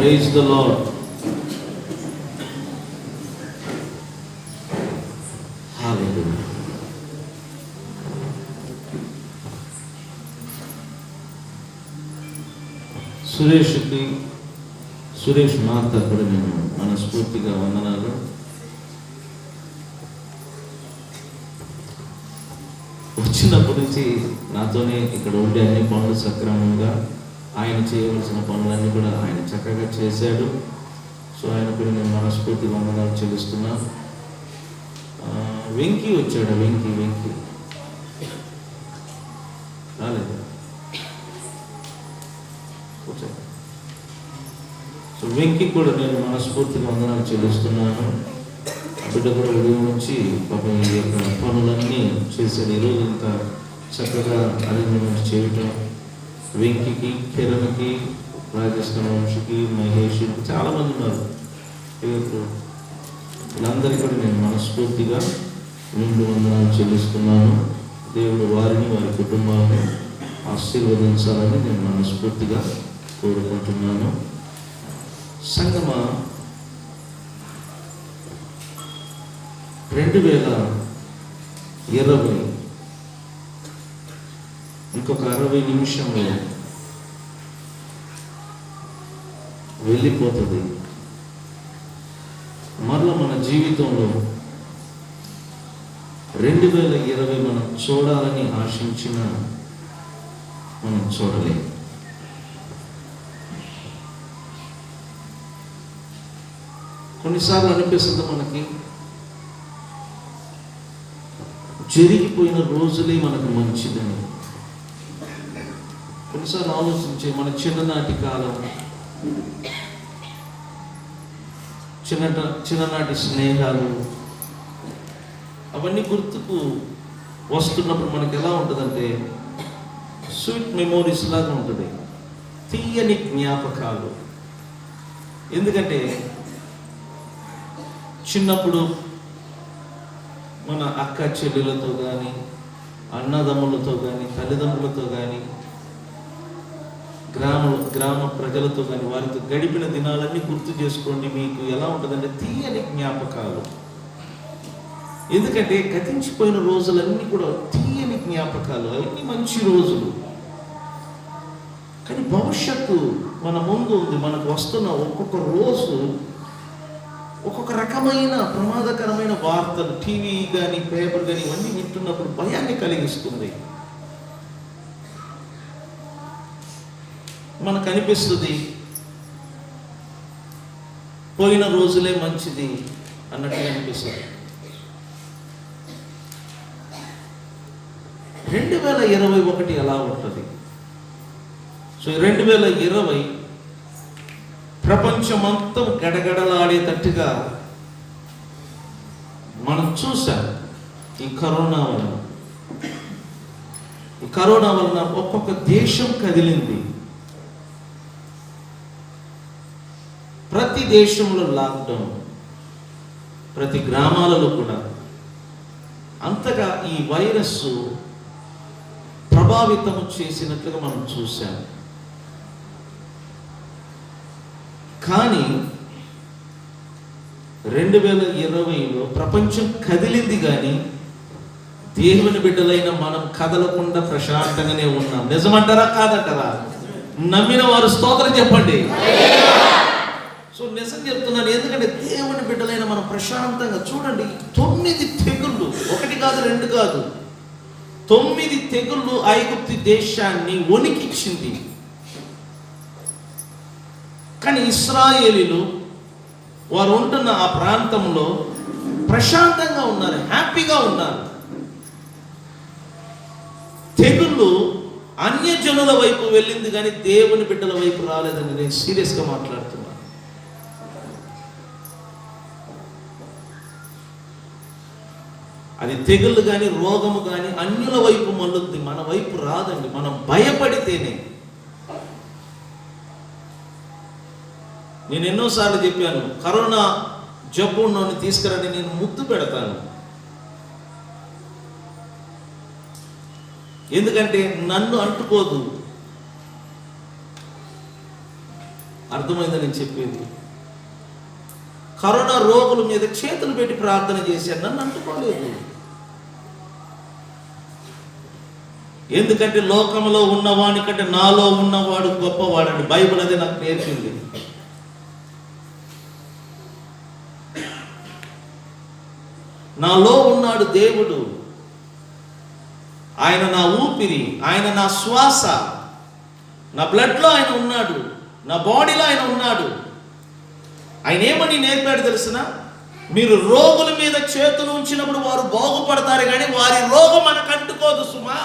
A: Praise the lord. Hallelujah. Suresh Martha కూడా నేను మనస్ఫూర్తిగా వందనాలు. వచ్చినప్పటి నుంచి నాతోనే ఇక్కడ ఉండే అన్ని పనులు సక్రమంగా ఆయన చేయవలసిన పనులన్నీ కూడా ఆయన చక్కగా చేశాడు. సో ఆయన కూడా నేను మనస్ఫూర్తిగా వందనాలు చెల్లిస్తున్నా. వెంకీ వచ్చాడు. వెంకీ రాలేదు. సో వెంకీ కూడా నేను మనస్ఫూర్తిగా వందనాలు చెల్లిస్తున్నాను. బిడ్డ కూడా ఉదయం నుంచి పాపం ఈ యొక్క పనులన్నీ చేశాడు. ఈరోజు ఇంత చక్కగా అరేంజ్మెంట్ చేయటం వెంకీకి, కిరణ్కి, రాజేష్ వంశీకి, మహేష్కి చాలామంది ఉన్నారు. వీళ్ళందరికీ కూడా నేను మనస్ఫూర్తిగా నిండు వందనాలు చెల్లిస్తున్నాను. దేవుడు వారిని, వారి కుటుంబాలను ఆశీర్వదించాలని నేను మనస్ఫూర్తిగా కోరుకుంటున్నాను. సంగమా 2020 ఇంకొక 60 నిమిషంలో వెళ్ళిపోతుంది. మరలా మన జీవితంలో 2020 మనం చూడాలని ఆశించిన మనం చూడలేము. కొన్నిసార్లు అనిపిస్తుంది మనకి జరిగిపోయిన రోజులే మనకు మంచిదని. కొన్నిసార్లు ఆలోచించే మన చిన్ననాటి కాలం, చిన్ననాటి స్నేహాలు అవన్నీ గుర్తుకు వస్తున్నప్పుడు మనకి ఎలా ఉంటుందంటే స్వీట్ మెమోరీస్ లాగా ఉంటుంది, తీయని జ్ఞాపకాలు. ఎందుకంటే చిన్నప్పుడు మన అక్క చెల్లెలతో కానీ, అన్నదమ్ములతో కానీ, తల్లిదండ్రులతో కానీ, గ్రామ ప్రజలతో కానీ వారితో గడిపిన దినాలన్నీ గుర్తు చేసుకోండి. మీకు ఎలా ఉంటుందంటే తీయని జ్ఞాపకాలు. ఎందుకంటే గతించిపోయిన రోజులన్నీ కూడా తీయని జ్ఞాపకాలు, అవన్నీ మంచి రోజులు. కానీ భవిష్యత్తు మన ముందు ఉంది. మనకు వస్తున్న ఒక్కొక్క రోజు ఒక్కొక్క రకమైన ప్రమాదకరమైన వార్తలు, టీవీ కానీ, పేపర్ కానీ ఇవన్నీ వింటున్నప్పుడు భయాన్ని కలిగిస్తుంది. మనకు అనిపిస్తుంది పోయిన రోజులే మంచిది అన్నట్టుగా అనిపిస్తుంది. 2021 ఎలా ఉంటుంది? సో 2020 ప్రపంచమంతా గడగడలాడేటట్టుగా మనం చూసాం. ఈ కరోనా వలన ఒక్కొక్క దేశం కదిలింది. ప్రతి దేశంలో లాక్డౌన్, ప్రతి గ్రామాలలో కూడా అంతగా ఈ వైరస్ ప్రభావితం చేసినట్లుగా మనం చూసాం. కానీ 2020లో ప్రపంచం కదిలింది, కానీ దేవుని బిడ్డలైన మనం కదలకుండా ప్రశాంతంగానే ఉన్నాం. నిజమంటారా కాదంటారా? నమ్మిన వారు స్తోత్రం చెప్పండి. సో నిజం చెప్తున్నాను, ఎందుకంటే దేవుని బిడ్డలైన మనం ప్రశాంతంగా చూడండి. 9 తెగుళ్ళు, 1 కాదు 2 కాదు, 9 తెగుళ్ళు ఐగుప్తు దేశాన్ని వణికించింది. కానీ ఇశ్రాయేలీలు వారు ఉంటున్న ఆ ప్రాంతంలో ప్రశాంతంగా ఉన్నారు, హ్యాపీగా ఉన్నారు. తెగుళ్ళు అన్యజనుల వైపు వెళ్ళింది, కానీ దేవుని బిడ్డల వైపు రాలేదని నేను సీరియస్గా మాట్లాడుతున్నాను. అది తెగుళ్ళు కానీ, రోగము కానీ అన్యుల వైపు మళ్ళుద్ది, మన వైపు రాదండి. మనం భయపడితేనే. నేను ఎన్నోసార్లు చెప్పాను, కరోనా జబ్బు నన్ను తీసుకురండి, నేను ముద్దు పెడతాను. ఎందుకంటే నన్ను అంటుకోదు. అర్థమైందని నేను చెప్పేది. కరోనా రోగుల మీద చేతులు పెట్టి ప్రార్థన చేశాను, నన్ను అంటుకోలేదు. ఎందుకంటే లోకంలో ఉన్నవాడి కంటే నాలో ఉన్నవాడు గొప్పవాడని బైబిల్ అదే నాకు నేర్పింది. నాలో ఉన్నాడు దేవుడు, ఆయన నా ఊపిరి, ఆయన నా శ్వాస, నా బ్లడ్లో ఆయన ఉన్నాడు, నా బాడీలో ఆయన ఉన్నాడు. ఆయన ఏమని నేర్పాడు తెలిసిన, మీరు రోగుల మీద చేతులు ఉంచినప్పుడు వారు బాగుపడతారు కానీ వారి రోగం మనకు అంటుకోదు సుమా.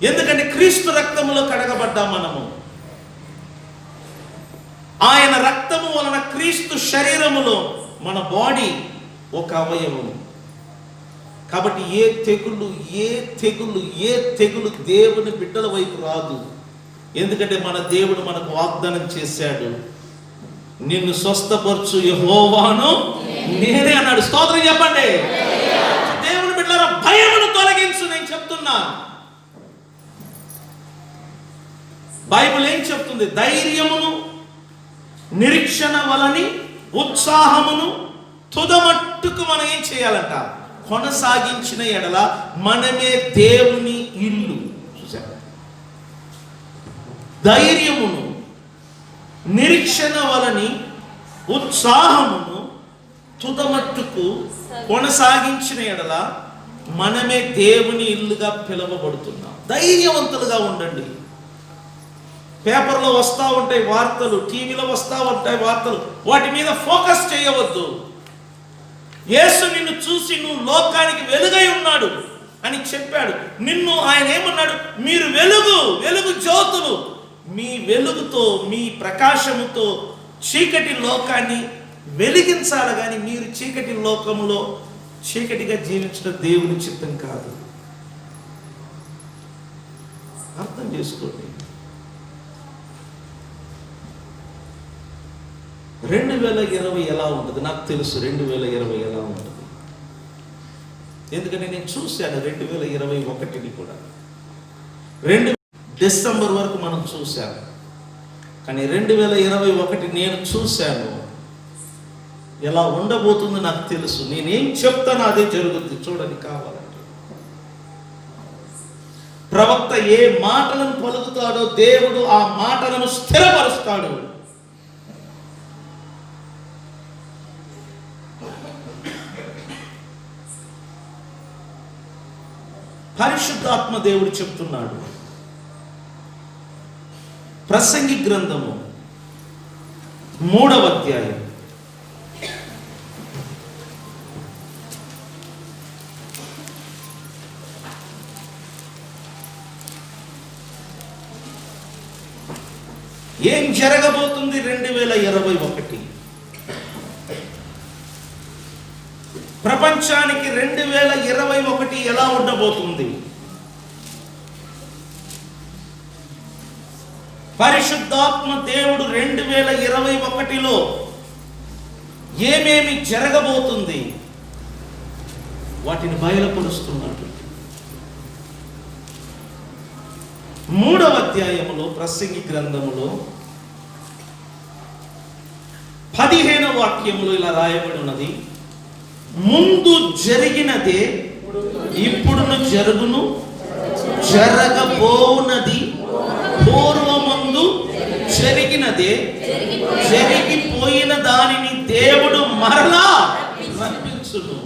A: ఎందుకంటే క్రీస్తు రక్తములో కడగబడ్డాం మనము. ఆయన రక్తము వలన క్రీస్తు శరీరములో మన బాడీ ఒక అవయవము. కాబట్టి ఏ తెగులు దేవుని బిడ్డల వైపు రాదు. ఎందుకంటే మన దేవుడు మనకు వాగ్దానం చేశాడు, నిన్ను స్వస్థపరచు యెహోవాను నేనే అన్నాడు. స్తోత్రం చెప్పండి. దేవుని బిడ్డలారా, భయమును తొలగించు. నేను చెప్తున్నా, బైబిల్ ఏం చెప్తుంది? ధైర్యమును, నిరీక్షణ వలని ఉత్సాహమును తుదమట్టుకు మనం ఏం చేయాలంట? కొనసాగించిన ఎడల మనమే దేవుని ఇల్లు. చూసారా? ధైర్యమును, నిరీక్షణ వలని ఉత్సాహమును తుదమట్టుకు కొనసాగించిన ఎడల మనమే దేవుని ఇల్లుగా పిలువబడుతున్నాం. ధైర్యవంతులుగా ఉండండి. పేపర్లో వస్తూ ఉంటాయి వార్తలు, టీవీలో వస్తూ ఉంటాయి వార్తలు, వాటి మీద ఫోకస్ చేయవద్దు. యేసు నిన్ను చూసి నువ్వు లోకానికి వెలుగై ఉన్నాడు అని చెప్పాడు. నిన్ను ఆయన ఏమన్నాడు? మీరు వెలుగు జ్యోతులు. మీ వెలుగుతో, మీ ప్రకాశముతో చీకటి లోకాన్ని వెలిగించాలి కానీ మీరు చీకటి లోకములో చీకటిగా జీవించడం దేవుని చిత్తం కాదు. అర్థం చేసుకోండి. 2020 ఎలా ఉంటుంది నాకు తెలుసు. 2020 ఎలా ఉంటుంది ఎందుకంటే నేను చూశాను 2021ని కూడా. డిసెంబర్ వరకు మనం చూశాను, కానీ 2021 నేను చూశాను. ఎలా ఉండబోతుందో నాకు తెలుసు. నేనేం చెప్తానో అదే జరుగుతుంది. చూడండి కావాలంటే. ప్రవక్త ఏ మాటలను పలుకుతాడో దేవుడు ఆ మాటలను స్థిరపరుస్తాడు. పరిశుద్ధాత్మ దేవుడు చెప్తున్నాడు. ప్రసంగి గ్రంథము 3వ అధ్యాయం ఏం జరగబోతుంది 2021? ప్రపంచానికి 2021 ఎలా ఉండబోతుంది? పరిశుద్ధాత్మ దేవుడు 2021లో ఏమేమి జరగబోతుంది వాటిని బయలుపరుస్తున్నాడు. 3వ అధ్యాయములో ప్రసంగి గ్రంథములో 15వ వాక్యములో ఇలా రాయబడి ఉన్నది, ముందు జరిగినదే ఇప్పుడును జరుగును, జరగబోనది పూర్వమందు జరిగినదే, జరిగిపోయిన దానిని దేవుడు మరలా రప్పించును.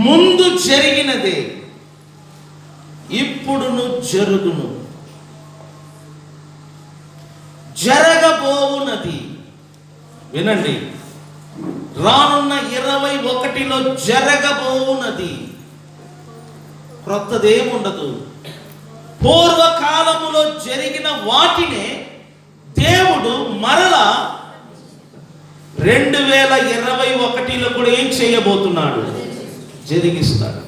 A: ముందు జరిగినదే ఇప్పుడును జరుగును, జరగబోవునది. వినండి, రానున్న 21లో జరగబోవునది. క్రొత్తదేముండదు. పూర్వకాలములో జరిగిన వాటినే దేవుడు మరలా 2021లో కూడా ఏం చేయబోతున్నాడు? జరిగిస్తాడు.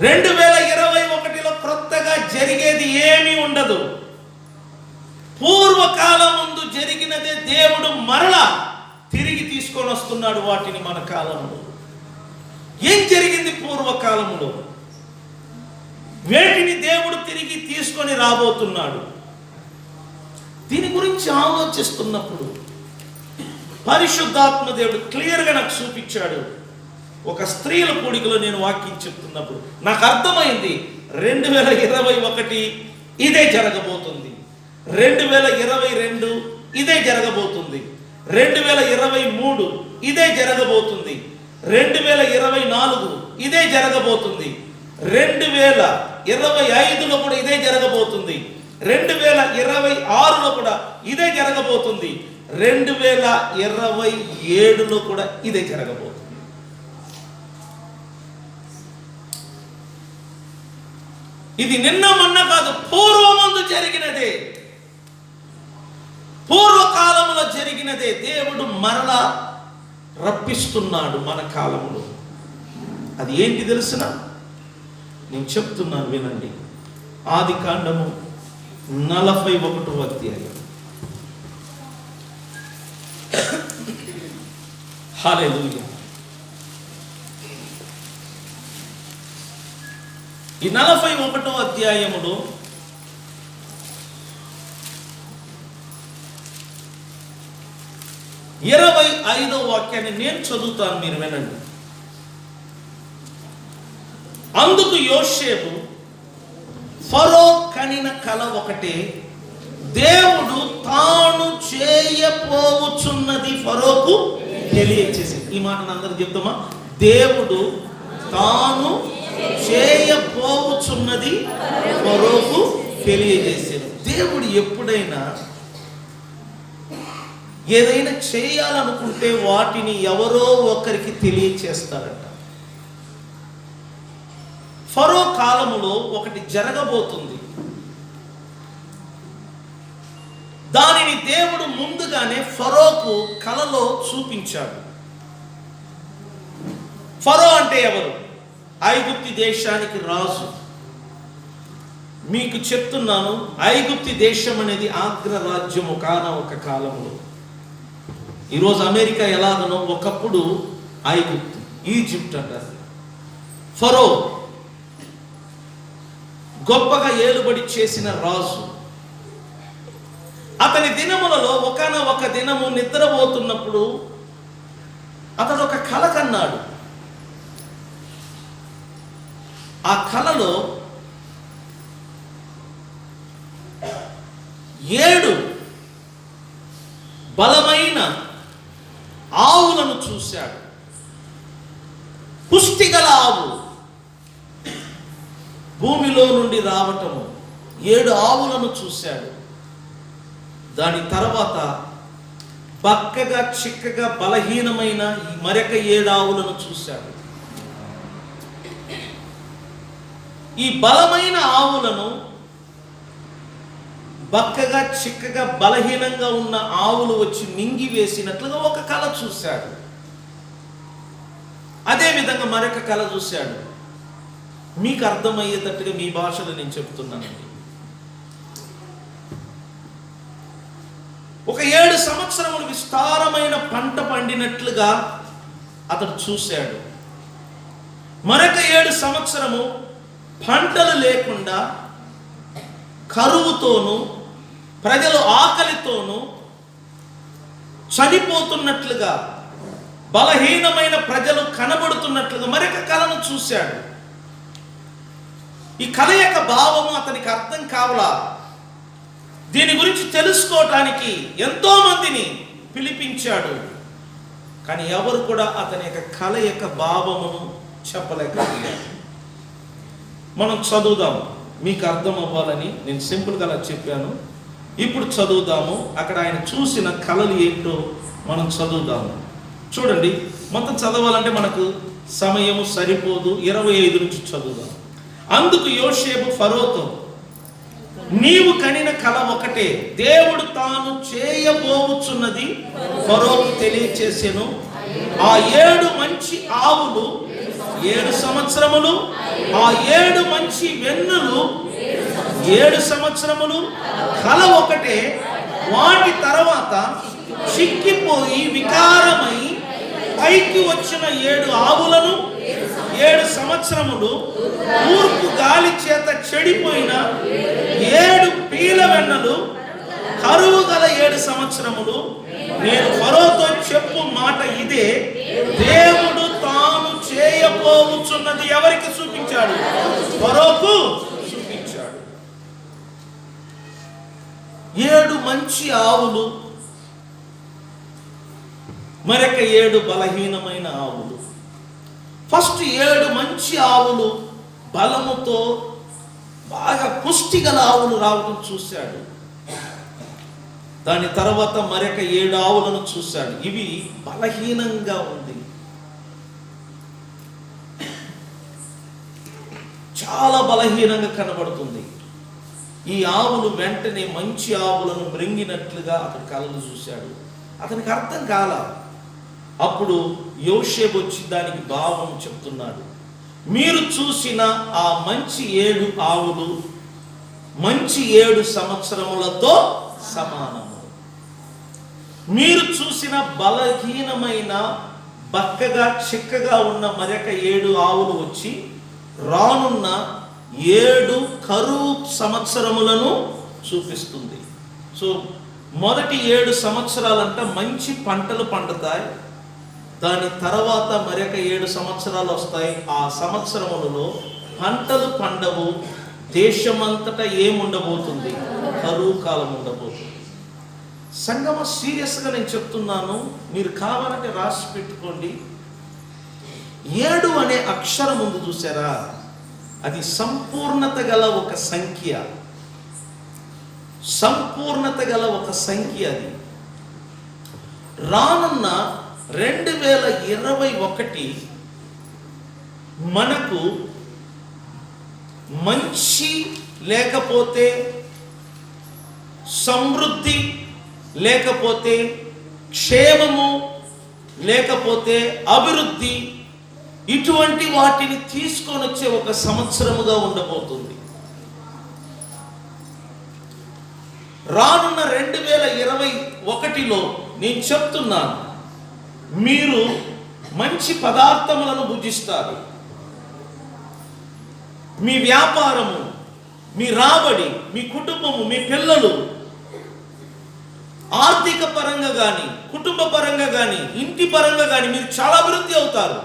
A: 2021లో క్రొత్తగా జరిగేది ఏమీ ఉండదు. పూర్వకాలం ముందు జరిగినదే దేవుడు మరలా తిరిగి తీసుకొని వస్తున్నాడు వాటిని మన కాలంలో. ఏం జరిగింది పూర్వకాలంలో? వేటిని దేవుడు తిరిగి తీసుకొని రాబోతున్నాడు. దీని గురించి ఆలోచిస్తున్నప్పుడు పరిశుద్ధాత్మ దేవుడు క్లియర్గా నాకు చూపించాడు. ఒక స్త్రీల కూడికలో నేను వాక్యం చెప్తున్నప్పుడు నాకు అర్థమైంది 2021 ఇదే జరగబోతుంది, 2022 ఇదే జరగబోతుంది, 2023 ఇదే జరగబోతుంది, 2024 ఇదే జరగబోతుంది, 2025లో కూడా ఇదే జరగబోతుంది, 2026లో కూడా ఇదే జరగబోతుంది, 2027లో కూడా ఇదే జరగబోతుంది. ఇది నిన్న మొన్న కాదు, పూర్వమందు జరిగినదే, పూర్వకాలంలో జరిగినదే దేవుడు మరలా రప్పిస్తున్నాడు మన కాలంలో. అది ఏంటి తెలుసిన? నేను చెప్తున్నాను వినండి. ఆదికాండము 41వ అధ్యాయం. హల్లెలూయా. ఈ 41వ అధ్యాయములో 25వ వాక్యాన్ని నేను చదువుతాను, మీరు వినండి. అందుకు యోసేపు, ఫరో కనిన కల ఒకటే, దేవుడు తాను చేయబోచున్నది ఫరోకు తెలియచేసింది. ఈ మాటను అందరూ చెప్తామా? దేవుడు తాను చేయబోచున్నది ఫరోకు తెలియజేసేది. దేవుడు ఎప్పుడైనా ఏదైనా చేయాలనుకుంటే వాటిని ఎవరో ఒకరికి తెలియచేస్తారట. ఫరో కాలములో ఒకటి జరగబోతుంది. దానిని దేవుడు ముందుగానే ఫరోకు కలలో చూపించాడు. ఫరో అంటే ఎవరు? ఐగుప్తి దేశానికి రాజు. మీకు చెప్తున్నాను, ఐగుప్తి దేశం అనేది అగ్రరాజ్యము కాన ఒక కాలంలో. ఈరోజు అమెరికా ఎలాగనో ఒకప్పుడు ఐగుప్తు, ఈజిప్ట్ అంటారు. ఫరో గొప్పగా ఏలుబడి చేసిన రాజు. అతని దినములలో ఒక దినము నిద్రపోతున్నప్పుడు అతడు ఒక కల కన్నాడు. ఆ కలలో 7 బలమైన ఆవులను చూశాడు. పుష్టిగల ఆవు భూమిలో నుండి రావటము, 7 ఆవులను చూశాడు. దాని తర్వాత బక్కగా చిక్కగా బలహీనమైన మరొక 7 ఆవులను చూశాడు. ఈ బలమైన ఆవులను బక్కగా చిక్కగా బలహీనంగా ఉన్న ఆవులు వచ్చి మింగి వేసినట్లుగా ఒక కళ చూశాడు. అదేవిధంగా మరొక కళ చూశాడు. మీకు అర్థమయ్యేటట్టుగా మీ భాషలో నేను చెప్తున్నానండి. ఒక 7 సంవత్సరములు విస్తారమైన పంట పండినట్లుగా అతడు చూశాడు. మరొక 7 సంవత్సరము పంటలు లేకుండా కరువుతోనూ ప్రజలు ఆకలితోనూ చనిపోతున్నట్లుగా, బలహీనమైన ప్రజలు కనబడుతున్నట్లుగా మరొక కళను చూశాడు. ఈ కళ యొక్క భావము అతనికి అర్థం కావలా. దీని గురించి తెలుసుకోవటానికి ఎంతో మందిని పిలిపించాడు. కానీ ఎవరు కూడా అతని యొక్క కళ యొక్క భావమును చెప్పలేకపోయారు. మనం చదువుదాం, మీకు అర్థం అవ్వాలని నేను సింపుల్గా అలా చెప్పాను. ఇప్పుడు చదువుదాము. అక్కడ ఆయన చూసిన కళలు ఏంటో మనం చదువుదాము. చూడండి, మొత్తం చదవాలంటే మనకు సమయము సరిపోదు. 25 నుంచి చదువుదాం. అందుకు యోసేపు ఫరోతో, నీవు కనిన కల ఒకటే, దేవుడు తాను చేయబోచున్నది ఫరోకు తెలియచేసెను. ఆ 7 మంచి ఆవులు 7 సంవత్సరములు, ఆ 7 మంచి వెన్నులు 7 సంవత్సరములు, కల ఒకటే. వాటి తర్వాత చిక్కిపోయి వికారమై పైకి వచ్చిన 7 ఆవులను 7 సంవత్సరములు తూర్పు గాలి చేత చెడిపోయిన 7 పీల వెన్నలు కరువు గల 7 సంవత్సరములు. నేను ఫరోతో చెప్పు మాట ఇదే, దేవుడు తాను చేయబోచున్నది ఎవరికి చూపించాడు? ఫరోకు చూపించాడు. 7 మంచి ఆవులు, మరొక 7 బలహీనమైన ఆవులు. ఫస్ట్ 7 మంచి ఆవులు బలముతో బాగా పుష్టి గల ఆవులు రావడం చూశాడు. దాని తర్వాత మరొక 7 ఆవులను చూశాడు. ఇవి బలహీనంగా ఉంది, చాలా బలహీనంగా కనబడుతుంది. ఈ ఆవులు వెంటనే మంచి ఆవులను మృంగినట్లుగా అతడు కలలు చూశాడు. అతనికి అర్థం కాల. అప్పుడు యోషేబు వచ్చి దానికి భావం చెప్తున్నాడు. మీరు చూసిన ఆ మంచి 7 ఆవులు మంచి 7 సంవత్సరములతో సమానము. మీరు చూసిన బలహీనమైన బక్కగా చిక్కగా ఉన్న మరొక 7 ఆవులు వచ్చి రానున్న 7 కరువు సంవత్సరములను చూపిస్తుంది. సో మొదటి 7 సంవత్సరాలంట మంచి పంటలు పండుతాయి. దాని తర్వాత మరొక 7 సంవత్సరాలు వస్తాయి. ఆ సంవత్సరములలో పంటలు పండవు. దేశమంతటా ఏముండబోతుంది? కరువు కాలం ఉండబోతుంది. సంగమ సీరియస్గా నేను చెప్తున్నాను, మీరు కావాలంటే రాసి పెట్టుకోండి. 7 అనే అక్షరం ముందు చూసారా? అది సంపూర్ణత గల ఒక సంఖ్య, సంపూర్ణత గల ఒక సంఖ్య. అది రానున్న 2021 మనకు మంచి లేకపోతే సమృద్ధి లేకపోతే క్షేమము లేకపోతే అభివృద్ధి, ఇటువంటి వాటిని తీసుకొని వచ్చే ఒక సంవత్సరముగా ఉండబోతుంది. రానున్న 2021లో నేను చెప్తున్నాను, మీరు మంచి పదార్థములను భుజిస్తారు. మీ వ్యాపారము, మీ రాబడి, మీ కుటుంబము, మీ పిల్లలు ఆర్థిక పరంగా కానీ కుటుంబ పరంగా కానీ ఇంటి పరంగా కానీ మీరు చాలా అభివృద్ధి అవుతారు.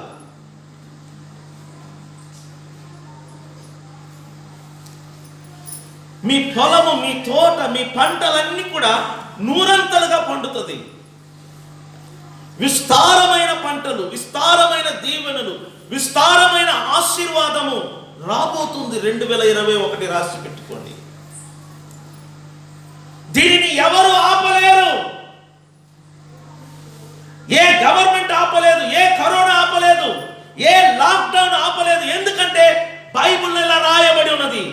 A: మీ పొలము, మీ తోట, మీ పంటలన్నీ కూడా నూరంతలుగా పండుతుంది. విస్తారమైన పంటలు, విస్తారమైన దీవెనలు, విస్తారమైన ఆశీర్వాదము రాబోతుంది. 2021 రాసి పెట్టుకోండి. దీనిని ఎవరు ఆపలేరు. ఏ గవర్నమెంట్ ఆపలేదు, ఏ కరోనా ఆపలేదు, ఏ లాక్డౌన్ ఆపలేదు. ఎందుకంటే బైబిల్లో ఇలా రాయబడి ఉన్నది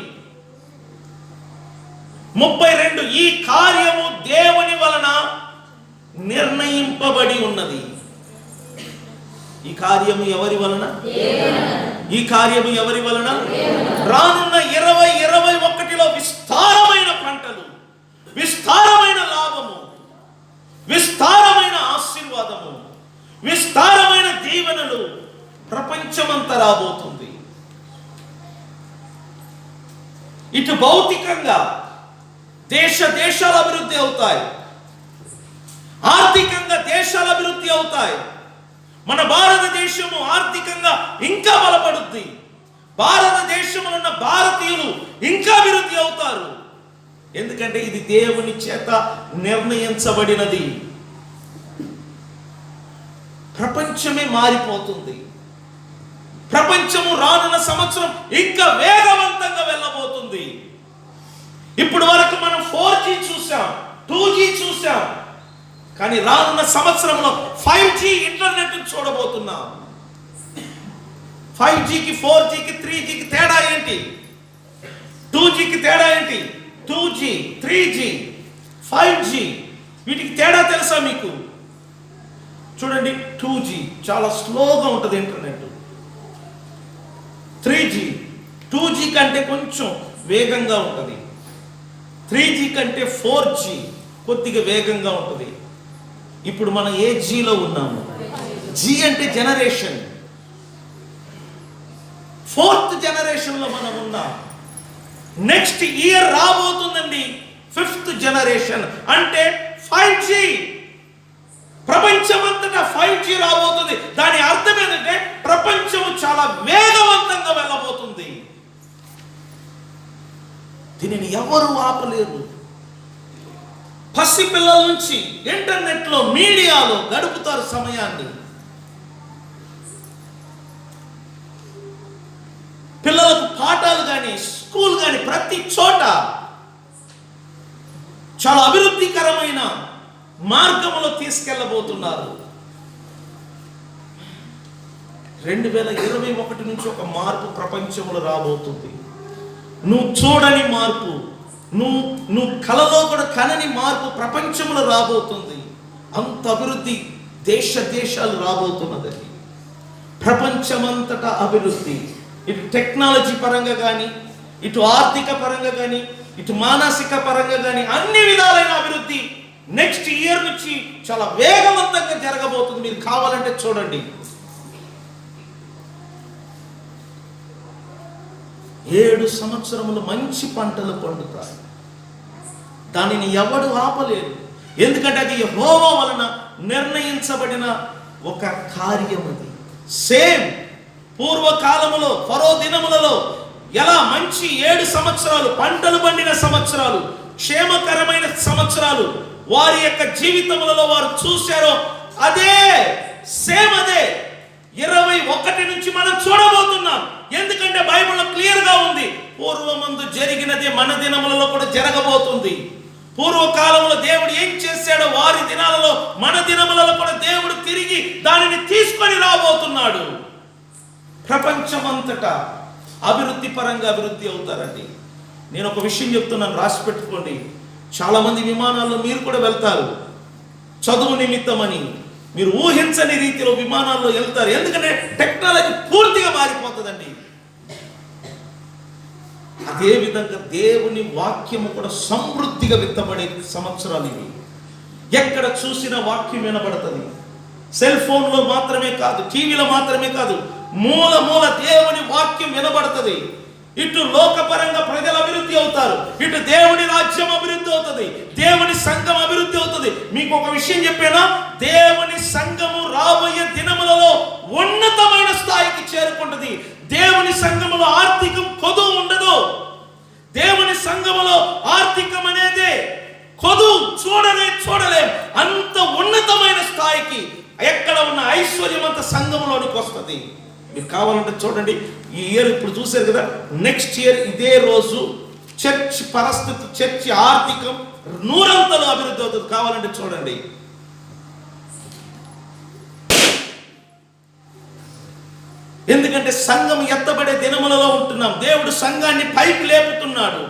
A: 32 ఈ కార్యము దేవుని వలన నిర్ణయింపబడి ఉన్నది. ఈ కార్యము ఎవరి వలన? ఈ కార్యము ఎవరి వలన? రానున్న 2021లో విస్తారమైన పంటలు, విస్తారమైన లాభము, విస్తారమైన ఆశీర్వాదము, విస్తారమైన దీవెనలు ప్రపంచమంతా రాబోతుంది. ఇటు భౌతికంగా దేశాలు అభివృద్ధి అవుతాయి, ఆర్థికంగా దేశాలు అభివృద్ధి అవుతాయి. మన భారతదేశము ఆర్థికంగా ఇంకా బలపడుద్ది. భారతదేశంలో ఉన్న భారతీయులు ఇంకా అభివృద్ధి అవుతారు. ఎందుకంటే ఇది దేవుని చేత నిర్ణయించబడినది. ప్రపంచమే మారిపోతుంది. ప్రపంచము రానున్న సంవత్సరం ఇంకా వేగవంతంగా వెళ్ళబోతుంది. ఇప్పుడు వరకు మనం 4G చూసాం, 2G చూసాం, కానీ రానున్న సంవత్సరంలో 5G ఇంటర్నెట్ చూడబోతున్నాం. 5Gకి 4Gకి 3Gకి తేడా ఏంటి? 2Gకి తేడా ఏంటి? 2G 3G 5G వీటికి తేడా తెలుసా మీకు? చూడండి, 2G చాలా స్లోగా ఉంటుంది ఇంటర్నెట్. 3G 2G కంటే కొంచెం వేగంగా ఉంటుంది. 3G కంటే 4G కొద్దిగా వేగంగా ఉంటుంది. ఇప్పుడు మనం ఏ జీలో ఉన్నాము? జీ అంటే జనరేషన్. 4th జనరేషన్లో మనం ఉన్నాం. నెక్స్ట్ ఇయర్ రాబోతుందండి 5th జనరేషన్, అంటే 5G. ప్రపంచమంతటా 5G రాబోతుంది. దాని అర్థం ఏంటంటే ప్రపంచం చాలా వేగవంతంగా వెళ్ళబోతుంది. దీనిని ఎవరు ఆపలేరు. పసిపిల్లల నుంచి ఇంటర్నెట్లో, మీడియాలో గడుపుతారు సమయాన్ని. పిల్లలకు పాఠాలు కానీ, స్కూల్ కానీ ప్రతి చోట చాలా అభివృద్ధికరమైన మార్గంలో తీసుకెళ్ళబోతున్నారు. 2021 నుంచి ఒక మార్పు ప్రపంచంలో రాబోతుంది. నువ్వు చూడని మార్పు, నువ్వు కలలో కూడా కనని మార్పు ప్రపంచంలో రాబోతుంది. అంత అభివృద్ధి దేశాలు రాబోతున్నది. ప్రపంచమంతటా అభివృద్ధి, ఇటు టెక్నాలజీ పరంగా కానీ, ఇటు ఆర్థిక పరంగా కానీ, ఇటు మానసిక పరంగా కానీ అన్ని విధాలైన అభివృద్ధి నెక్స్ట్ ఇయర్ నుంచి చాలా వేగవంతంగా జరగబోతుంది. మీరు కావాలంటే చూడండి. 7 సంవత్సరములు మంచి పంటలు పండుతాయి. దానిని ఎవడు ఆపలేరు. ఎందుకంటే అది యెహోవా వలన నిర్ణయించబడిన ఒక కార్యం. అది సేమ్ పూర్వకాలములో ఫరో దినములలో ఎలా మంచి 7 సంవత్సరాలు పంటలు పండిన సంవత్సరాలు, క్షేమకరమైన సంవత్సరాలు వారి యొక్క జీవితములలో వారు చూశారో, అదే సేమ్ అదే 21 నుంచి మనం చూడబోతున్నాం. ఎందుకంటే బైబిల్లో క్లియర్ గా ఉంది, పూర్వమందు జరిగినది మన దినములలో కూడా జరగబోతుంది. పూర్వకాలంలో దేవుడు ఏం చేశాడో వారి దినాలలో మన దినములలో కూడా దేవుడు తిరిగి దానిని తీసుకొని రాబోతున్నాడు. ప్రపంచమంతటా అభివృద్ధి పరంగా అభివృద్ధి అవుతారండి. నేను ఒక విషయం చెప్తున్నాను, రాసి పెట్టుకోండి. చాలా మంది విమానాల్లో మీరు కూడా వెళ్తారు, చదువు నిమిత్తమని. మీరు ఊహించని రీతిలో విమానాల్లో వెళ్తారు. ఎందుకంటే టెక్నాలజీ పూర్తిగా మారిపోతుందండి. అదే విధంగా దేవుని వాక్యము కూడా సమృద్ధిగా విత్తబడే సంవత్సరాలు ఇవి. ఎక్కడ చూసినా వాక్యం వినబడుతుంది. సెల్ ఫోన్లో మాత్రమే కాదు, టీవీలో మాత్రమే కాదు, మూల మూల దేవుని వాక్యం వినబడుతుంది. ఇటు లోకపరంగా ప్రజలు అభివృద్ధి అవుతారు, ఇటు దేవుని రాజ్యం అభివృద్ధి అవుతుంది, దేవుని సంఘం అభివృద్ధి అవుతుంది. మీకు ఒక విషయం చెప్పేనా, దేవుని సంఘము రాబోయే దినములలో ఉన్నతమైన స్థాయికి చేరుకుంటుంది. దేవుని సంఘములో ఆర్థికం కొదువు ఉండదు. దేవుని సంఘములో ఆర్థికం అనేది కొదువు చూడలేం. అంత ఉన్నతమైన స్థాయికి ఎక్కడ ఉన్న ఐశ్వర్యం అంత సంఘములోనికి వస్తుంది. మీరు కావాలంటే చూడండి. ఈ ఇయర్ ఇప్పుడు చూశారు కదా, నెక్స్ట్ ఇయర్ ఇదే రోజు చర్చ్ పరిస్థితి, చర్చ్ ఆర్థికం 100 అభివృద్ధి అవుతుంది. కావాలంటే చూడండి. ఎందుకంటే సంఘం ఎత్తబడే దినములలో ఉంటున్నాం. దేవుడు సంఘాన్ని పైకి లేపుతున్నాడు.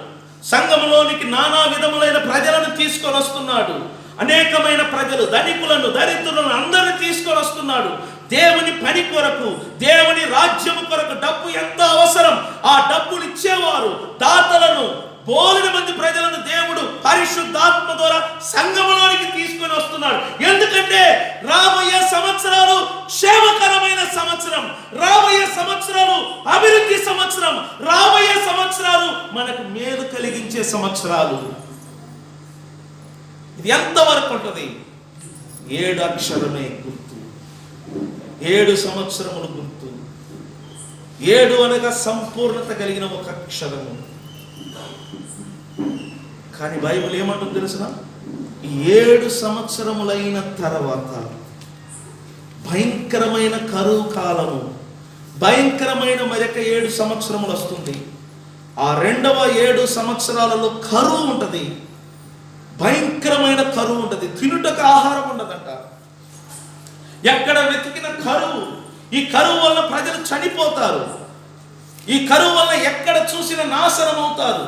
A: సంఘములోనికి నానా విధములైన ప్రజలను తీసుకొని వస్తున్నాడు. అనేకమైన ప్రజలు, ధనికులను, దరిద్రులను అందరిని తీసుకొని వస్తున్నాడు. దేవుని పని కొరకు, దేవుని రాజ్యము కొరకు డబ్బు ఎంత అవసరం, ఆ డబ్బులు ఇచ్చేవారు, దాతలను, బోలెడు మంది ప్రజలను దేవుడు పరిశుద్ధాత్మ ద్వారా సంఘములోనికి తీసుకొని వస్తున్నాడు. ఎందుకంటే రాబోయే సంవత్సరాలు క్షేమకరమైన సంవత్సరం, రాబోయే సంవత్సరాలు అభివృద్ధి సంవత్సరం, రాబోయే సంవత్సరాలు మనకు మేలు కలిగించే సంవత్సరాలు. ఇది ఎంతవరకు ఉంటుంది? 7 అక్షరమే గుర్తు, 7 సంవత్సరములు గుర్తు. 7 అనగా సంపూర్ణత కలిగిన ఒక అక్షరము. కానీ బైబిల్ ఏమంటుంది తెలుసిన, 7 సంవత్సరములైన తర్వాత భయంకరమైన కరువు కాలము, భయంకరమైన మరొక 7 సంవత్సరములు వస్తుంది. ఆ రెండవ 7 సంవత్సరాలలో కరువు ఉంటుంది, భయంకరమైన కరువు ఉంటుంది. తినుటకు ఆహారం ఉండదంట. ఎక్కడ వెతికిన కరువు. ఈ కరువు వల్ల ప్రజలు చనిపోతారు. ఈ కరువు వల్ల ఎక్కడ చూసిన నాశనం అవుతారు.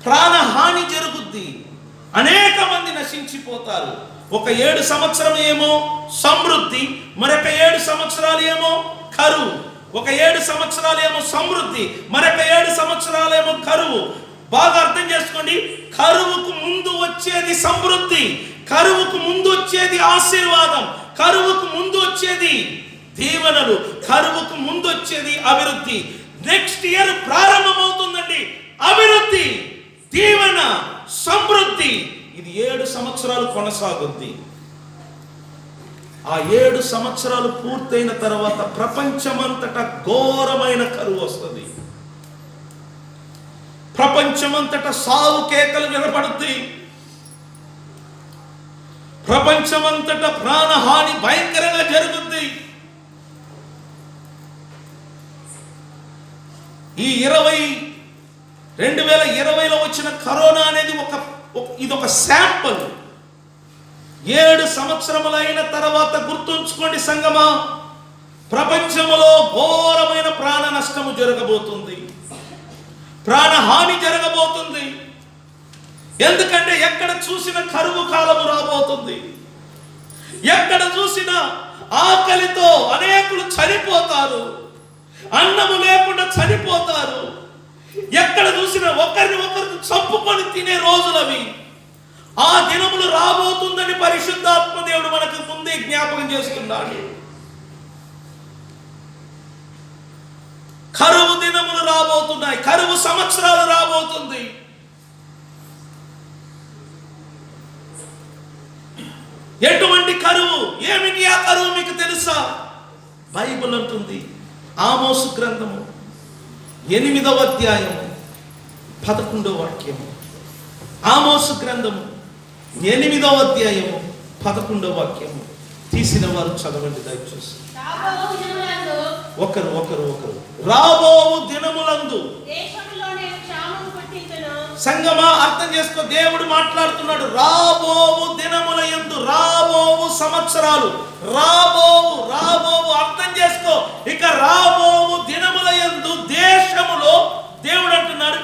A: ప్రాణహాని జరుగుద్ది. అనేక మంది నశించిపోతారు. ఒక 7 సంవత్సరం ఏమో సమృద్ధి, మరొక 7 సంవత్సరాలు ఏమో కరువు. ఒక 7 సంవత్సరాలు ఏమో సమృద్ధి, మరొక 7 సంవత్సరాలు ఏమో కరువు. బాగా అర్థం చేసుకోండి. కరువుకు ముందు వచ్చేది సమృద్ధి, కరువుకు ముందు వచ్చేది ఆశీర్వాదం, కరువుకు ముందు వచ్చేది దీవెనలు, కరువుకు ముందు వచ్చేది అభివృద్ధి. నెక్స్ట్ ఇయర్ ప్రారంభమవుతుందండి అభివృద్ధి, దీవెన, సమృద్ధి. ఇది 7 సంవత్సరాలు కొనసాగుద్ది. ఆ 7 సంవత్సరాలు పూర్తయిన తర్వాత ప్రపంచమంతటా ఘోరమైన కరువు వస్తుంది. ప్రపంచమంతటా సావు కేకలు వినపడుతాయి. ప్రపంచమంతటా ప్రాణహాని భయంకరంగా జరుగుద్ది. ఈ 2020లో వచ్చిన కరోనా అనేది ఇదొక శాంపుల్. 7 సంవత్సరములైన తర్వాత గుర్తుంచుకోండి సంగమా, ప్రపంచంలో ఘోరమైన ప్రాణ నష్టము జరగబోతుంది, ప్రాణహాని జరగబోతుంది. ఎందుకంటే ఎక్కడ చూసిన కరువు కాలము రాబోతుంది. ఎక్కడ చూసినా ఆకలితో అనేకులు చనిపోతారు, అన్నము లేకుండా చనిపోతారు. ఎక్కడ చూసినా ఒకరిని ఒకరు చంపుకొని తినే రోజులవి. ఆ దినములు రాబోతుందని పరిశుద్ధాత్మ దేవుడు మనకు ముందే జ్ఞాపకం చేస్తున్నాడు. కరువు దినములు రాబోతున్నాయి, కరువు సంవత్సరాలు రాబోతుంది. ఎటువంటి కరువు? ఏమిటి ఆ కరువు మీకు తెలుసా? బైబిల్ అంటుంది, ఆమోసు గ్రంథము 8వ అధ్యాయము 11వ వాక్యము. ఆమోసు గ్రంథము 8వ అధ్యాయము 11వ వాక్యము. తీసిన వారు చదవండి దయచేసి. ఒకరు రాబోవు దినములందు సంగమా అర్థం చేసుకో, దేవుడు మాట్లాడుతున్నాడు. రాబోవు దినముల యందు, రాబోవు సంవత్సరాలు, రాబోవు అర్థం చేసుకో. ఇక రాబోవు దినముల యందు దేశములో దేవుడు అంటున్నాడు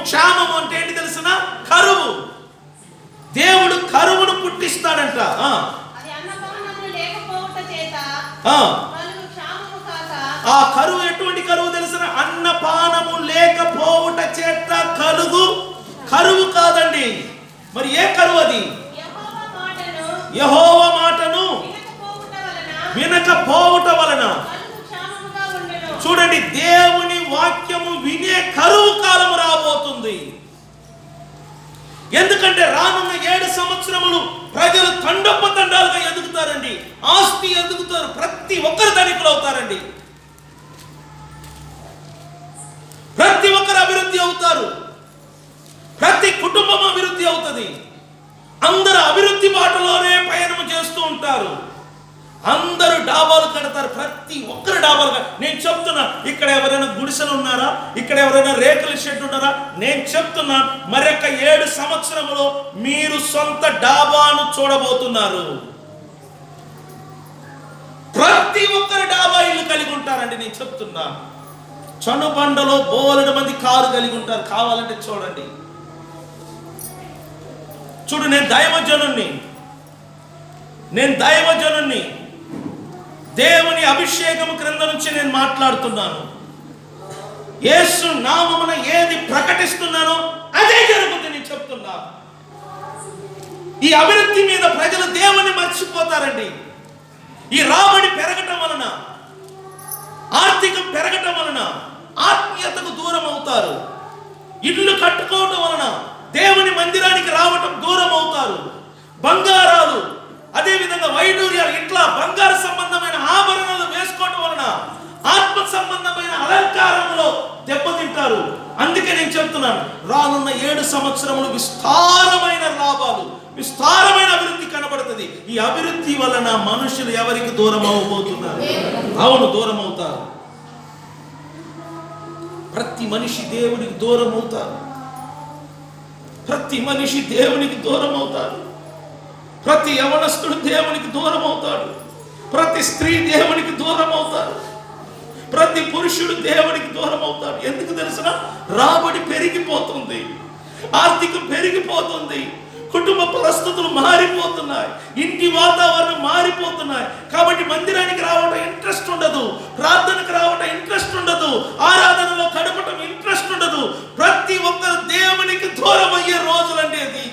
A: క్షామము అంటే ఏంటి తెలిసిన? కరువు. దేవుడు కరువును పుట్టిస్తాడంట. ఆ కరువు ఎటువంటి కరువు తెలిసిన? అన్నపానము లేకపోవుట చేత కలుగు కరువు కాదండి. మరి ఏ కరువు అది? యెహోవా మాటను వినకపోవుట వలన. చూడండి, దేవుని వాక్యము వినే కరువు కాలము రాబోతుంది. ఎందుకంటే రానున్న 7 సంవత్సరములు ప్రజలు తండోపతండాలుగా ఎదుగుతారండి, ఆస్తి ఎదుగుతారు, ప్రతి ఒక్కరు ధనికులు అవుతారండి, ప్రతి ఒక్కరు అభివృద్ధి అవుతారు, ప్రతి కుటుంబం అభివృద్ధి అవుతుంది. అందరూ అభివృద్ధి బాటలోనే పయనం చేస్తూ ఉంటారు. అందరూ డాబాలు కడతారు, ప్రతి ఒక్కరు డాబాలు. నేను చెప్తున్నా, ఇక్కడ ఎవరైనా గుడిసెలు ఉన్నారా? ఇక్కడ ఎవరైనా రేకుల షెడ్ ఉన్నారా? నేను చెప్తున్నా, మరొక 7 సంవత్సరములో మీరు సొంత డాబాను చూడబోతున్నారు. ప్రతి ఒక్కరు డాబా ఇల్లు కలిగి ఉంటారండి. నేను చెప్తున్నా, చనుబండలో బోలెడు మంది కారు కలిగి ఉంటారు. కావాలంటే చూడండి. చూడు, నేను దైవజనుణ్ణి, దేవుని అభిషేకము క్రింద నుంచి నేను మాట్లాడుతున్నాను. యేసు నామమున ఏది ప్రకటిస్తున్నానో అదే జరుగుతుంది. నేను చెప్తున్నా, ఈ అభివృద్ధి మీద ప్రజలు దేవుని మర్చిపోతారండి. ఈ రాబడి పెరగటం వలన, ఆర్థికం పెరగటం వలన ఆత్మీయతకు దూరం అవుతారు. ఇల్లు కట్టుకోవటం వలన దేవుని మందిరానికి రావటం దూరం అవుతారు. బంగారాలు, అదేవిధంగా వైడూర్యాలు, ఇట్లా బంగారు సంబంధమైన ఆభరణాలు వేసుకోవటం వలన ఆత్మ సంబంధమైన అలంకారంలో దెబ్బతింటారు. అందుకే నేను చెప్తున్నాను, రానున్న 7 సంవత్సరములు విస్తారమైన లాభాలు, విస్తారమైన అభివృద్ధి కనబడుతుంది. ఈ అభివృద్ధి వలన మనుషులు ఎవరికి దూరం అవ్వబోతున్నారు? అవును, దూరం అవుతారు. ప్రతి మనిషి దేవునికి దూరం అవుతారు. ప్రతి మనిషి దేవునికి దూరం అవుతారు. ప్రతి యవనస్తుడు దేవునికి దూరం అవుతాడు. ప్రతి స్త్రీ దేవునికి దూరం అవుతారు. ప్రతి పురుషుడు దేవునికి దూరం అవుతాడు. ఎందుకు తెలుసునా? రాబడి పెరిగిపోతుంది, ఆర్థికం పెరిగిపోతుంది, కుటుంబ పరిస్థితులు మారిపోతున్నాయి, ఇంటి వాతావరణం మారిపోతున్నాయి. కాబట్టి మందిరానికి రావడం ఇంట్రెస్ట్ ఉండదు, ప్రార్థనకు రావడం ఇంట్రెస్ట్ ఉండదు, ఆరాధనలో గడపడం ఇంట్రెస్ట్ ఉండదు. ప్రతి ఒక్కరు దేవునికి దూరం అయ్యే రోజులండి అది.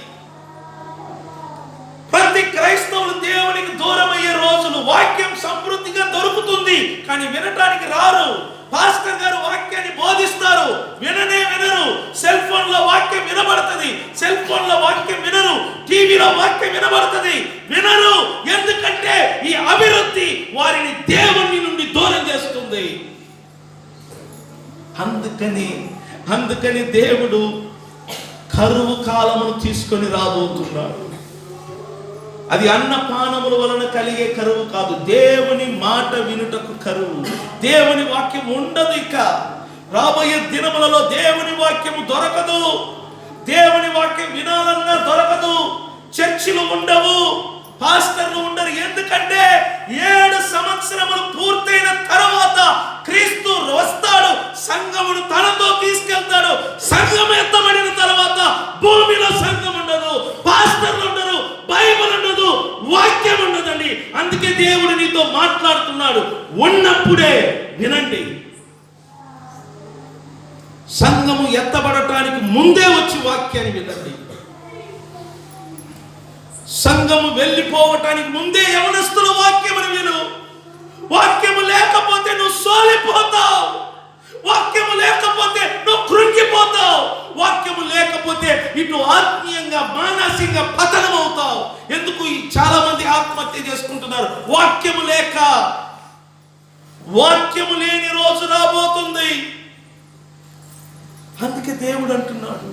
A: ప్రతి క్రైస్తవులు దేవునికి దూరమయ్యే రోజులు. వాక్యం సమృద్ధిగా దొరుకుతుంది కానీ వినటానికి రారు. పాస్టర్ గారు వాక్యాన్ని బోధిస్తారు, వినరు. సెల్ ఫోన్ లో వాక్యం వినబడుతుంది, సెల్ ఫోన్ లో వాక్యం వినరు. టీవీలో వాక్యం వినబడుతుంది, వినరు. ఎందుకంటే ఈ అభివృద్ధి వారిని దేవుని నుండి దూరం చేస్తుంది. అందుకని దేవుడు కరువు కాలమును తీసుకొని రాబోతున్నాడు. అది అన్నపానముల వలన కలిగే కరువు కాదు, దేవుని మాట వినుటకు కరువు. దేవుని వాక్యం ఉండదు. ఇక రాబోయే దినములలో దేవుని వాక్యం దొరకదు. దేవుని వాక్యం వినాలన్నా దొరకదు. చర్చిలు ఉండవు, పాస్టర్లు ఉండరు. ఎందుకంటే 7 సంవత్సరములు పూర్తయిన తర్వాత క్రీస్తు వస్తాడు, సంఘమును తనతో తీసుకెళ్తాడు. సంఘం ఎత్తబడిన తర్వాత భూమిలో సంఘం ఉండదు, పాస్టర్లు ఉండరు, బైబిల్ ఉండదు, వాక్యం ఉండదండి. అందుకే దేవుడు నీతో మాట్లాడుతున్నాడు. ఉన్నప్పుడే వినండి. సంఘము ఎత్తబడటానికి ముందే వచ్చి వాక్యాన్ని వినండి. సంఘము వెళ్ళిపోవటానికి ముందే యవనస్తుల వాక్యమును విను. వాక్యము లేకపోతే నువ్వు సోలిపోతావు. వాక్యము లేకపోతే నువ్వు కృంగిపోతావు. వాక్యము లేకపోతే ఇటు ఆత్మీయంగా మానసికంగా పతనం అవుతావు. ఎందుకు చాలా మంది ఆత్మహత్య చేసుకుంటున్నారు? వాక్యము లేక. వాక్యము లేని రోజు రాబోతుంది. అందుకే దేవుడు అంటున్నాడు,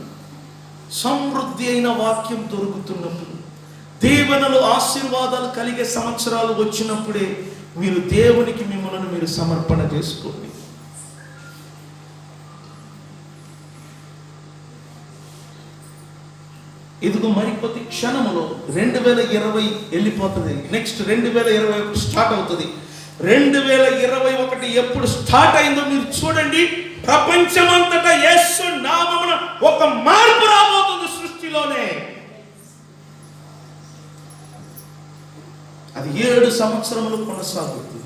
A: సమృద్ధి అయిన వాక్యం దొరుకుతున్నప్పుడు, దీవెనలు ఆశీర్వాదాలు కలిగే సంవత్సరాలు వచ్చినప్పుడే మీరు దేవునికి మిమ్మల్ని మీరు సమర్పణ చేసుకోండి. ఇదిగో మరికొద్ది క్షణములో 2020 వెళ్ళిపోతుంది. నెక్స్ట్ 2021 స్టార్ట్ అవుతుంది. 2021 ఎప్పుడు స్టార్ట్ అయిందో మీరు చూడండి. ప్రపంచమంతటా యేసు నామమున ఒక మార్పు రాబోతుంది సృష్టిలోనే. అది 7 సంవత్సరములు కొనసాగుతుంది.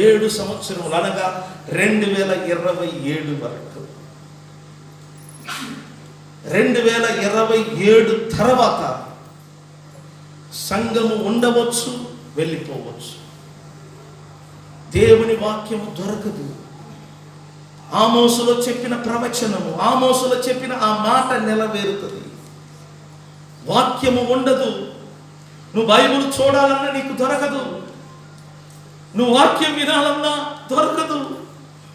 A: 7 సంవత్సరములు అనగా 2027 వరకు. 2027 తర్వాత సంఘము ఉండవచ్చు, వెళ్ళిపోవచ్చు. దేవుని వాక్యము దొరకదు. ఆమోసులో చెప్పిన ప్రవచనము, ఆమోసులో చెప్పిన ఆ మాట నెరవేరుతుంది. వాక్యము ఉండదు. నువ్వు బైబిల్ చూడాలన్నా నీకు దొరకదు. నువ్వు వాక్యం వినాలన్నా దొరకదు.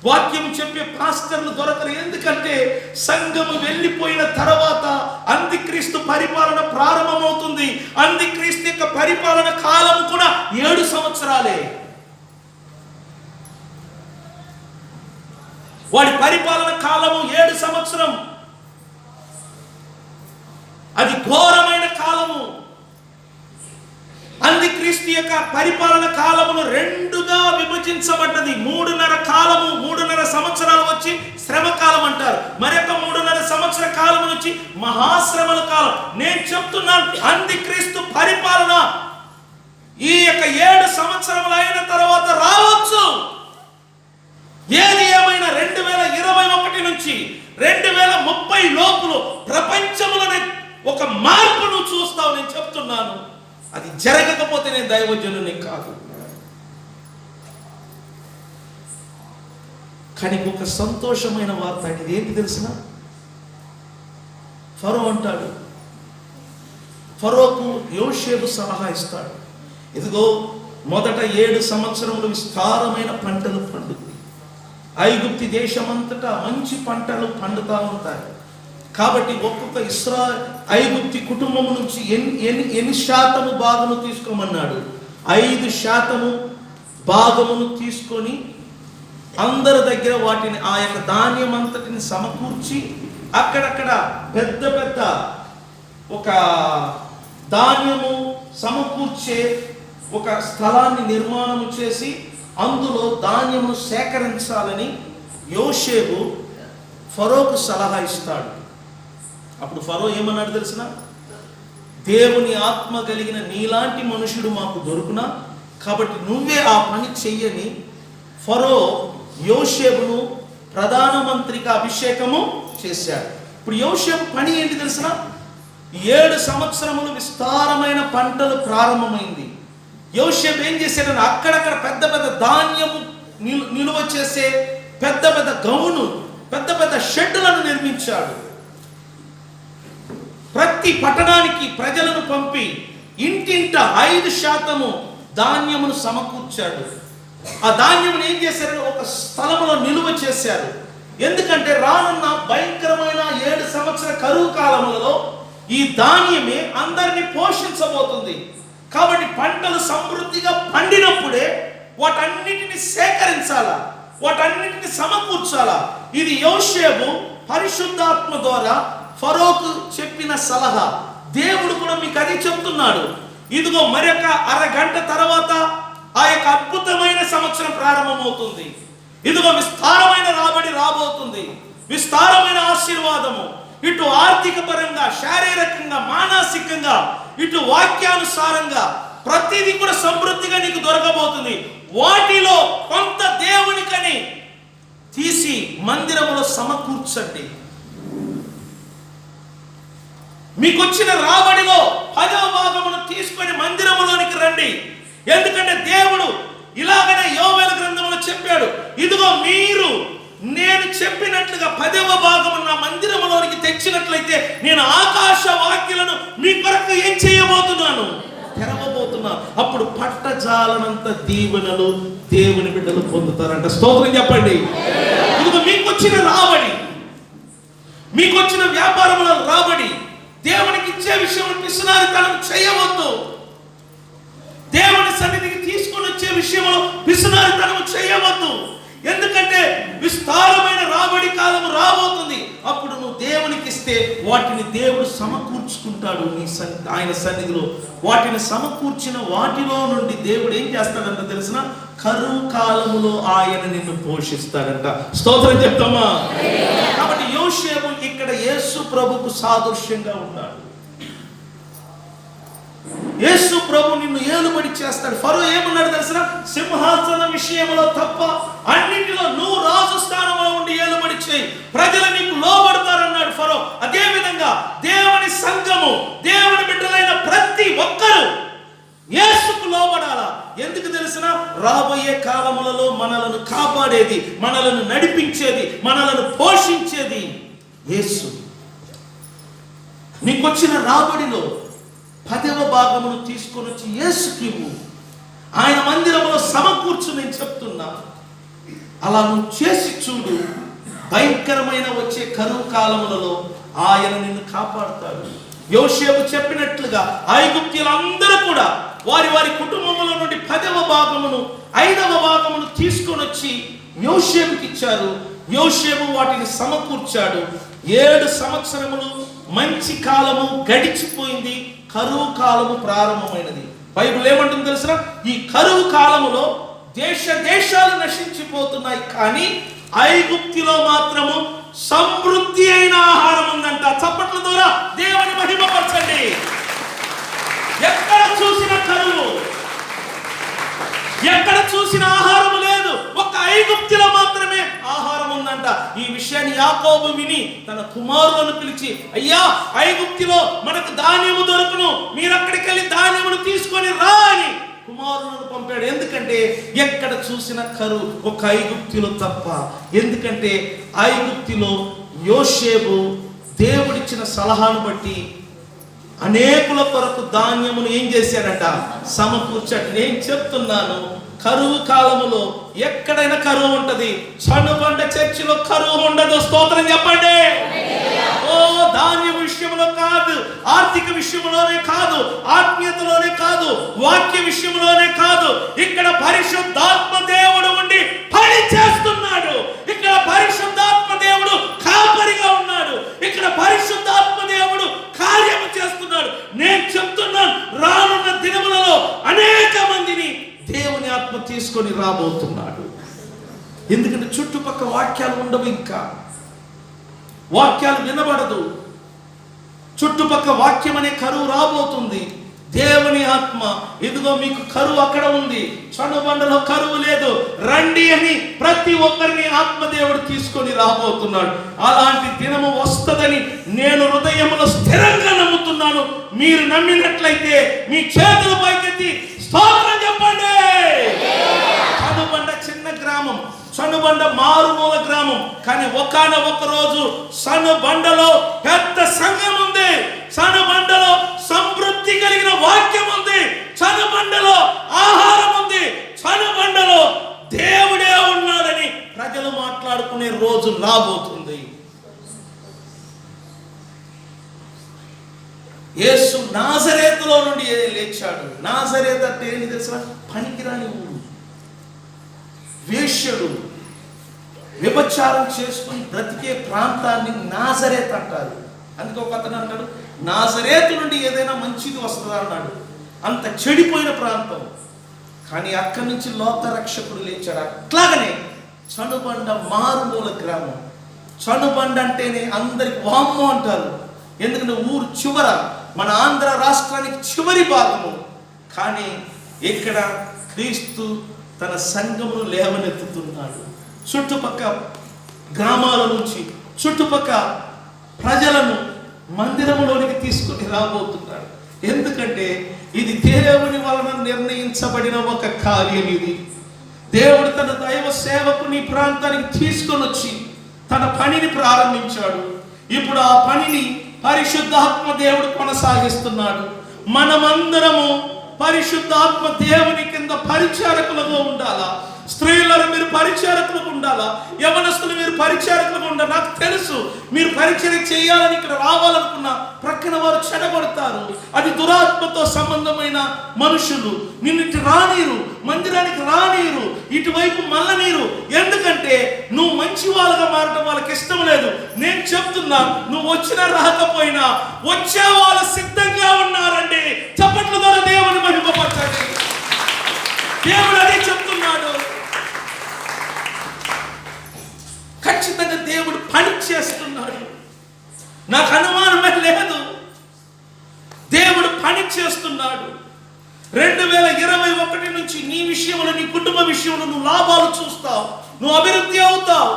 A: వాక్యం చెప్పే పాస్టర్లు దొరకరు. ఎందుకంటే సంఘము వెళ్ళిపోయిన తర్వాత అంత్యక్రీస్తు పరిపాలన ప్రారంభమవుతుంది. అంత్యక్రీస్తు యొక్క పరిపాలన కాలం కూడా 7 సంవత్సరాలే. వాడి పరిపాలన కాలము 7 సంవత్సరం. అది ఘోరమైన కాలము. అంత్యక్రీస్తు యొక్క పరిపాలన కాలమును 2గా విభజించబడ్డది. 3.5 సంవత్సరాలు వచ్చి శ్రమ కాలం అంటారు. మరొక 3.5 సంవత్సర కాలం నుంచి మహాశ్రమల కాలం. నేను చెప్తున్నాను, అంత్యక్రీస్తు పరిపాలన ఈ యొక్క 7 సంవత్సరములు అయిన తర్వాత రావచ్చు. ఏది ఏమైనా 2021 నుంచి 2030 లోపులో ప్రపంచంలోనే ఒక మార్పు నువ్వు చూస్తావు. నేను చెప్తున్నాను. అది జరగకపోతే నేను దైవజనుని కాదు. కానీ ఒక సంతోషమైన వార్త ఇది ఏంటి తెలిసిన? ఫరో అంటాడు, ఫరోకు యోషేపు సలహా ఇస్తాడు. ఇదిగో మొదట 7 సంవత్సరములు విస్తారమైన పంటలు పండుతాయి. ఐగుప్తి దేశమంతటా మంచి పంటలు పండుతూ ఉంటాయి. కాబట్టి ఒక్కొక్క ఐగుప్తి కుటుంబం నుంచి ఎన్ని శాతము భాగము తీసుకోమన్నాడు? 5% భాగమును తీసుకొని అందరి దగ్గర వాటిని ఆ యొక్క ధాన్యం అంతటిని సమకూర్చి అక్కడక్కడ పెద్ద పెద్ద ఒక ధాన్యము సమకూర్చే ఒక స్థలాన్ని నిర్మాణం చేసి అందులో ధాన్యము సేకరించాలని యోషేపు ఫరోకు సలహా ఇస్తాడు. అప్పుడు ఫరో ఏమన్నాడు తెలిసిన? దేవుని ఆత్మ కలిగిన నీలాంటి మనుషుడు మాకు దొరుకునా, కాబట్టి నువ్వే ఆ పని చెయ్యని ఫరో యోషేపును ప్రధానమంత్రిగా అభిషేకము చేశాడు. ఇప్పుడు యోషేపు పని ఏంటి తెలిసిన? 7 సంవత్సరములు విస్తారమైన పంటలు ప్రారంభమైంది. యోసేపు ఏం చేశాడని అక్కడక్కడ పెద్ద పెద్ద ధాన్యము నిలువ చేసే పెద్ద పెద్ద గౌను, పెద్ద పెద్ద షెడ్డులను నిర్మించాడు. ప్రతి పట్టణానికి ప్రజలను పంపి ఇంటింట 5% ధాన్యమును సమకూర్చాడు. ఆ ధాన్యమును ఏం చేశారని ఒక స్థలంలో నిలువ చేశారు. ఎందుకంటే రానున్న భయంకరమైన 7 సంవత్సర కరువు కాలములలో ఈ ధాన్యమే అందరినీ పోషించబోతుంది. కాబట్టి పంటలు సమృద్ధిగా పండినప్పుడే వాటన్నిటిని సేకరించాలా, వాటన్నిటిని సమకూర్చాలా. ఇది యోసేపు పరిశుద్ధాత్మ ద్వారా ఫరోకు చెప్పిన సలహా. దేవుడు కూడా మీకు అది చెప్తున్నాడు. ఇదిగో మరొక అరగంట తర్వాత ఆ యొక్క అద్భుతమైన సంవత్సరం ప్రారంభమవుతుంది. ఇదిగో విస్తారమైన రాబడి రాబోతుంది, విస్తారమైన ఆశీర్వాదము. ఇటు ఆర్థిక పరంగా, శారీరకంగా, మానసికంగా, ఇటు వాక్యానుసారంగా ప్రతిదీ కూడా సమృద్ధిగా నీకు దొరకబోతుంది. వాటిలో కొంత దేవునికని తీసి మందిరములో సమకూర్చండి. మీకు వచ్చిన రాబడిలో 10వ భాగమును తీసుకొని మందిరములోనికి రండి. ఎందుకంటే దేవుడు ఇలాగనే యోవేలు గ్రంథంలో చెప్పాడు, ఇదిగో మీరు నేను చెప్పినట్లుగా 10వ భాగము నా మందిరములోనికి తెచ్చినట్లయితే నేను ఆకాశ వాక్యాలను మీ కొరకు ఏం చేయబోతున్నాను, తెరవబోతున్నాను. అప్పుడు పట్టజాలనంత దీవెనలు దేవుని బిడ్డలు పొందుతారంట. స్తోత్రం చెప్పండి. ఇదిగో మీకు వచ్చిన రాబడి, మీకు వచ్చిన వ్యాపారముల రాబడి, దేవునికి ఇచ్చే విషయంలో పిసునారితనం చేయవద్దు. దేవుని సన్నిధికి తీసుకొని వచ్చే విషయంలో పిసునారితనం చేయవద్దు. ఎందుకంటే విస్తారమైన రాబడి కాలం రాబోతుంది. అప్పుడు నువ్వు దేవునికి ఇస్తే వాటిని దేవుడు సమకూర్చుకుంటాడు ఆయన సన్నిధిలో. వాటిని సమకూర్చిన వాటిలో నుండి దేవుడు ఏం చేస్తాడంట తెలిసిన, కరువు కాలములో ఆయన నిన్ను పోషిస్తాడంట. స్తోత్రం చెప్తామా? కాబట్టి యోసేపు ఇక్కడ యేసు ప్రభుకు సాదృశ్యంగా ఉన్నాడు. యేసు ప్రభు నిన్ను ఏలుబడి చేస్తాడు. ఫరో ఏమన్నాడు తెలిసిన, సింహాసన విషయంలో తప్ప అన్నిటిలో నువ్వు రాజు స్థానంలో ఉండి ఏలుబడి చేయి, ప్రజలు నీకు లోబడతారన్నాడు ఫరో. అదే విధంగా దేవుని సంఘము, దేవుని బిడ్డలైన ప్రతి ఒక్కరూ యేసుకు లోబడాలా. ఎందుకు తెలిసిన, రాబోయే కాలములలో మనలను కాపాడేది, మనలను నడిపించేది, మనలను పోషించేది యేసు. నీకొచ్చిన రాబడిలో 10వ భాగమును తీసుకొని వచ్చి యేసుకి ఆయన మందిరంలో సమకూర్చు. నేను చెప్తున్నా, అలా నువ్వు చేసి చూడు. భయంకరమైన వచ్చే కరువు కాలములలో ఆయన నిన్ను కాపాడుతాడు. యోసేపు చెప్పినట్లుగా ఐగుప్తీయులందరూ కూడా వారి వారి కుటుంబముల నుండి 10వ భాగమును 5వ భాగమును తీసుకొని వచ్చి యోసేపుకి ఇచ్చారు. యోసేపు వాటిని సమకూర్చాడు. 7 సంవత్సరములు మంచి కాలము గడిచిపోయింది, కరువు కాలము ప్రారంభమైనది. బైబిల్ ఏమంటుంది తెలుసా, ఈ కరువు కాలములో దేశాలు నశించిపోతున్నాయి, కానీ ఐగుప్తిలో మాత్రము సమృద్ధి అయిన ఆహారం ఉందంట. చప్పట్ల ద్వారా దేవుని మహిమపరచండి. ఎక్కడ చూసిన కరువు, ఎక్కడ చూసిన ఆహారం లేదు, ఒక ఐగుప్తిలో మాత్రమే ఆహారం ఉందంట. ఈ విషయాన్ని యాకోబు విని తన కుమారులను పిలిచి, అయ్యా ఐగుప్తిలో మనకు ధాన్యము దొరుకును, మీరు అక్కడికి వెళ్ళి ధాన్యమును తీసుకొని రా అని కుమారులను పంపాడు. ఎందుకంటే ఎక్కడ చూసిన కరువు, ఒక ఐగుప్తిలో తప్ప. ఎందుకంటే ఐగుప్తిలో యోసేపు దేవుడిచ్చిన సలహాను బట్టి అనేకుల కొరకు ధాన్యమును ఏం చేశాడట, సమకూర్చాడు. నేను చెప్తున్నాను, కరువు కాలములో ఎక్కడైనా కరువు ఉంటది, చనుబండ చర్చిలో కరువు ఉండదు. స్తోత్రం చెప్పండి. ఓ ధాన్యం విషయంలో కాదు, ఆర్థిక విషయంలోనే కాదు, ఆత్మీయతలోనే కాదు, వాక్య విషయంలోనే కాదు, ఇక్కడ పరిశుద్ధాత్మ దేవుడు ఉండి పని చేస్తున్నాడు. ఇక్కడ పరిశుద్ధాత్మ దేవుడు కాపరిగా ఉన్నాడు. ఇక్కడ పరిశుద్ధాత్మ దేవుడు కార్యము చేస్తున్నాడు. నేను చెప్తున్నాను, రానున్న దినములలో అనేక మందిని దేవుని ఆత్మ తీసుకొని రాబోతున్నాడు. ఎందుకంటే చుట్టుపక్కల వాక్యాలు ఉండవు, ఇంకా వాక్యాలు వినబడదు. చుట్టుపక్కల వాక్యం అనే కరువు రాబోతుంది. దేవుని ఆత్మ, ఇదిగో మీకు కరువు అక్కడ ఉంది, చనుబండలో కరువు లేదు, రండి అని ప్రతి ఒక్కరిని ఆత్మదేవుడు తీసుకొని రాబోతున్నాడు. అలాంటి దినము వస్తుందని నేను హృదయంలో స్థిరంగా నమ్ముతున్నాను. మీరు నమ్మినట్లయితే మీ చేతుల పైకెత్తి స్తోత్రం చెప్పండి. చనుబండ చిన్న గ్రామం, చనుబండ మారుమూల గ్రామం, కానీ ఒకానొక రోజు చనుబండలో పెద్ద సంఘం ఉంది, చనుబండలో సమృద్ధి కలిగిన వాక్యం ఉంది, చనుబండలో ఆహారం ఉంది, చనుబండలో దేవుడే ఉన్నాడని ప్రజలు మాట్లాడుకునే రోజు రాబోతుంది. యేసు నాజరేతులో నుండి లేచాడు. నాజరేతు అంటే ఏంటి తెలుసా? పనికిరాని ఊరు, వేశ్యడు, వ్యభిచారం చేసుకుని బ్రతికే ప్రాంతాన్ని నాజరేత్ అంటారు. అందుకే ఒక అతను అంటాడు, నాజరేతు నుండి ఏదైనా మంచిది వస్తుందా అన్నాడు. అంత చెడిపోయిన ప్రాంతం, కానీ అక్కడి నుంచి లోకరక్షకుడు లేచాడు. అట్లాగనే చనుబండ మారుమూల గ్రామం. చనుబండ అంటేనే అందరికి వామ్మో అంటారు, ఎందుకంటే ఊరు చివర, మన ఆంధ్ర రాష్ట్రానికి చివరి భాగము. కానీ ఇక్కడ క్రీస్తు తన సంఘమును లేవనెత్తుతున్నాడు. చుట్టుపక్క గ్రామాల నుంచి, చుట్టుపక్క ప్రజలను మందిరములోనికి తీసుకుని రాబోతున్నాడు. ఎందుకంటే ఇది దేవుని వలన నిర్ణయించబడిన ఒక కార్యం. ఇది దేవుడు తన దైవ సేవకుని ప్రాంతానికి తీసుకొని వచ్చి తన పనిని ప్రారంభించాడు. ఇప్పుడు ఆ పనిని పరిశుద్ధాత్మ దేవుడు కొనసాగిస్తున్నాడు. మనమందరము పరిశుద్ధాత్మ దేవుని కింద పరిచారకులుగా ఉండాలా. స్త్రీలను మీరు పరిచారకులకు ఉండాలా, యవనస్తులు మీరు పరిచారకులుగా ఉండాలి. నాకు తెలుసు మీరు పరిచర్య చేయాలని ఇక్కడ రావాలనుకున్నా ప్రక్కన వారు చెడగొడతారు. అది దురాత్మతో సంబంధమైన మనుషులు. నిన్నిటి రానీరు, మందిరానికి రానీరు, ఇటువైపు మళ్ళనీరు. ఎందుకంటే నువ్వు మంచి వాళ్ళగా మారడం వాళ్ళకి ఇష్టం లేదు. నేను చెప్తున్నా, నువ్వు వచ్చినా రాకపోయినా వచ్చే వాళ్ళు సిద్ధంగా ఉన్నారండి. చప్పట్ల ద్వారా దేవుని మహిమపరచండి. దేవుడు అదే చెప్తున్నాడు. ఖచ్చితంగా దేవుడు పని చేస్తున్నాడు, నాకు అనుమానమే లేదు. దేవుడు పని చేస్తున్నాడు. 2021 నుంచి నీ విషయంలో, నీ కుటుంబ విషయంలో నువ్వు లాభాలు చూస్తావు, నువ్వు అభివృద్ధి అవుతావు.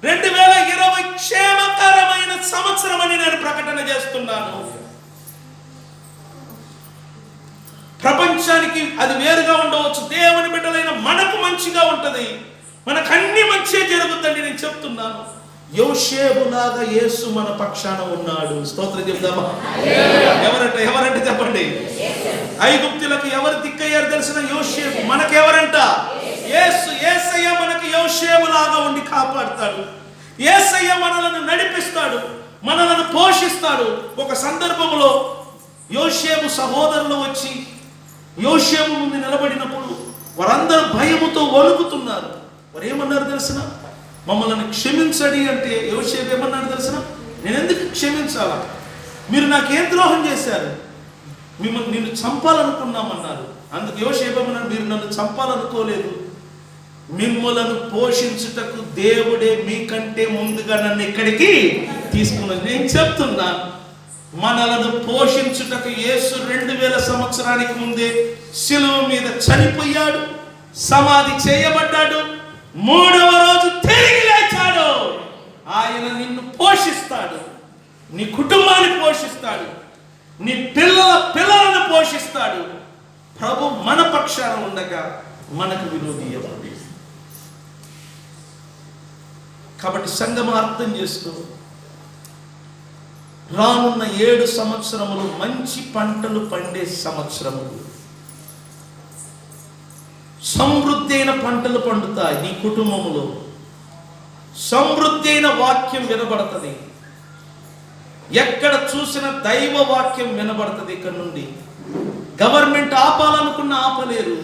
A: 2020 క్షేమకరమైన సంవత్సరం అని నేను ప్రకటన చేస్తున్నాను. ప్రపంచానికి అది వేరుగా ఉండవచ్చు, దేవుని బిడ్డలైన మనకు మంచిగా ఉంటది, మనకు అన్ని మంచి జరుగుతుంది. నేను చెప్తున్నాను, యోషేబులాగా యేసు మన పక్షాన ఉన్నాడు. స్తోత్రం చెప్దామా? ఎవరంటే చెప్పండి. ఐగుప్తులకు ఎవరు దిక్కయ్యారు తెలిసిన? యోషేబు. మనకెవరంట? యేసు. యేసయ్య మనకు యోషేబులాగా ఉండి కాపాడుతాడు. యేసయ్య మనలను నడిపిస్తాడు, మనలను పోషిస్తాడు. ఒక సందర్భంలో యోషేబు సహోదరులు వచ్చి యోషేబు ముందు నిలబడినప్పుడు వారందరూ భయముతో వణుకుతున్నారు. వారు ఏమన్నారు తెలిసిన? మమ్మల్ని క్షమించడి అంటే యోషేబు ఏమన్నాడు తెలిసిన? నేను ఎందుకు క్షమించాలా? మీరు నాకేం ద్రోహం చేశారు? నిన్ను చంపాలనుకున్నామన్నారు. అందుకు యోషేబు ఏమన్నాడు? మీరు నన్ను చంపాలనుకోలేదు, మిమ్మలను పోషించుటకు దేవుడే మీకంటే ముందుగా నన్ను ఇక్కడికి తీసుకున్నాడు. నేను చెప్తున్నా, మనలను పోషించుటకు యేసు 2000 సంవత్సరానికి ముందే శిలువ మీద చనిపోయాడు, సమాధి చేయబడ్డాడు, 3వ రోజు తిరిగి లేచాడు. ఆయన నిన్ను పోషిస్తాడు, నీ కుటుంబాన్ని పోషిస్తాడు, నీ పిల్లలను పోషిస్తాడు. ప్రభు మన పక్షాన ఉండగా మనకు విరోధి ఎవరు? కాబట్టి సంఘం అర్థం చేసుకో, రానున్న 7 సంవత్సరములు మంచి పంటలు పండే సంవత్సరములు. సమృద్ధి అయిన పంటలు పండుతాయి నీ కుటుంబములో. సమృద్ధి అయిన వాక్యం వినబడుతుంది. ఎక్కడ చూసిన దైవ వాక్యం వినబడుతుంది. ఇక్కడ నుండి గవర్నమెంట్ ఆపాలనుకున్న ఆపలేరు,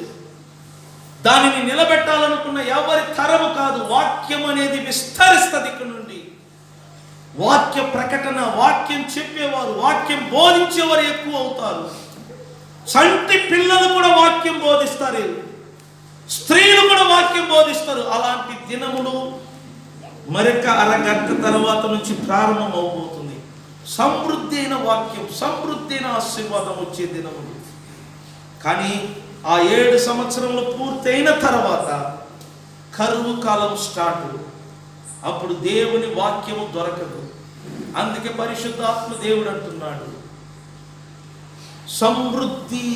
A: దానిని నిలబెట్టాలనుకున్న ఎవరి తరము కాదు. వాక్యం అనేది విస్తరిస్తుంది. ఇక్కడ నుండి వాక్య ప్రకటన, వాక్యం చెప్పేవారు, వాక్యం బోధించేవారు ఎక్కువ అవుతారు. చంటి పిల్లలు కూడా వాక్యం బోధిస్తారు, స్త్రీలు కూడా వాక్యం బోధిస్తారు. అలాంటి దినములు మరొక అరగంట తర్వాత నుంచి ప్రారంభం అవబోతుంది. సమృద్ధి అయిన వాక్యం, సమృద్ధి అయిన ఆశీర్వాదం వచ్చే దినములు. కానీ ఆ 7 సంవత్సరములు పూర్తయిన తర్వాత కరువు కాలం స్టార్ట్. అప్పుడు దేవుని వాక్యము దొరకదు. అందుకే పరిశుద్ధాత్మ దేవుడు అంటున్నాడు, సమృద్ధి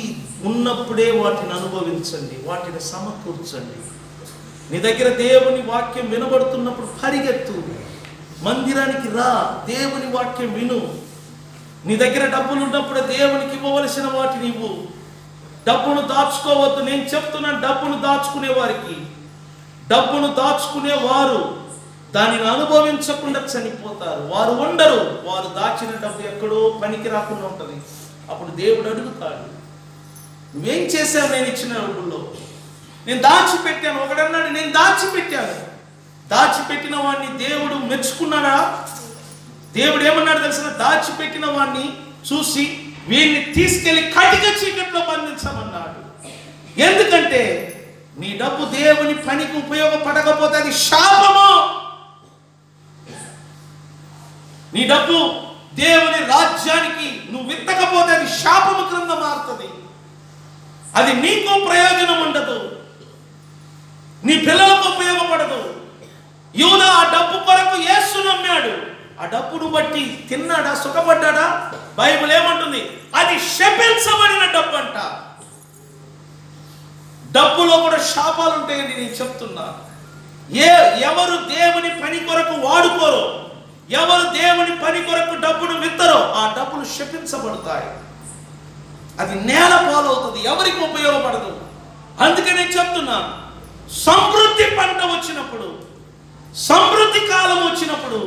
A: ఉన్నప్పుడే వాటిని అనుభవించండి, వాటిని సమకూర్చండి. నీ దగ్గర దేవుని వాక్యం వినబడుతున్నప్పుడు పరిగెత్తు, మందిరానికి రా, దేవుని వాక్యం విను. నీ దగ్గర డబ్బులు ఉన్నప్పుడు దేవునికి ఇవ్వవలసిన వాటిని ఇవ్వు. డబ్బును దాచుకోవద్దు. నేను చెప్తున్నాను, డబ్బును దాచుకునే వారికి, డబ్బును దాచుకునే వారు దానిని అనుభవించకుండా చనిపోతారు. వారు ఉండరు. వారు దాచిన డబ్బు ఎక్కడో పనికి రాకుండా ఉంటుంది. అప్పుడు దేవుడు అడుగుతాడు, నువ్వేం చేశావు నేను ఇచ్చిన డబ్బుల్లో? నేను దాచిపెట్టాను. ఒకడన్నాడు, నేను దాచిపెట్టాను. దాచిపెట్టిన వాడిని దేవుడు మెచ్చుకున్నాడా? దేవుడు ఏమన్నాడు తెలిసిన? దాచిపెట్టిన వాడిని చూసి వీడిని తీసుకెళ్లి కటిక చీకట్లో బంధించమన్నాడు. ఎందుకంటే నీ డబ్బు దేవుని పనికి ఉపయోగపడకపోతే అది శాపము. నీ డబ్బు దేవుని రాజ్యానికి నువ్వు విత్తకపోతే అది శాపము క్రింద మారుతుంది. అది నీకు ప్రయోజనం ఉండదు, నీ పిల్లలకు ఉపయోగపడదు. యూదా ఆ డబ్బు కొరకు యేసును నమ్మాడు. ఆ డబ్బును బట్టి తిన్నాడా? సుఖపడ్డాడా? బైబిల్ ఏమంటుంది? అది శపించబడిన డబ్బు అంట. డబ్బులో కూడా శాపాలు ఉంటాయని నేను చెప్తున్నా. ఎవరు దేవుని పని కొరకు వాడుకోరో, ఎవరు దేవుని పని కొరకు డబ్బును విత్తరో, ఆ డబ్బులు శపించబడతాయి. అది నేల పాలవుతుంది, ఎవరికి ఉపయోగపడదు. అందుకే నేను చెప్తున్నా, సమృద్ధి పంట వచ్చినప్పుడు, సమృద్ధి కాలం వచ్చినప్పుడు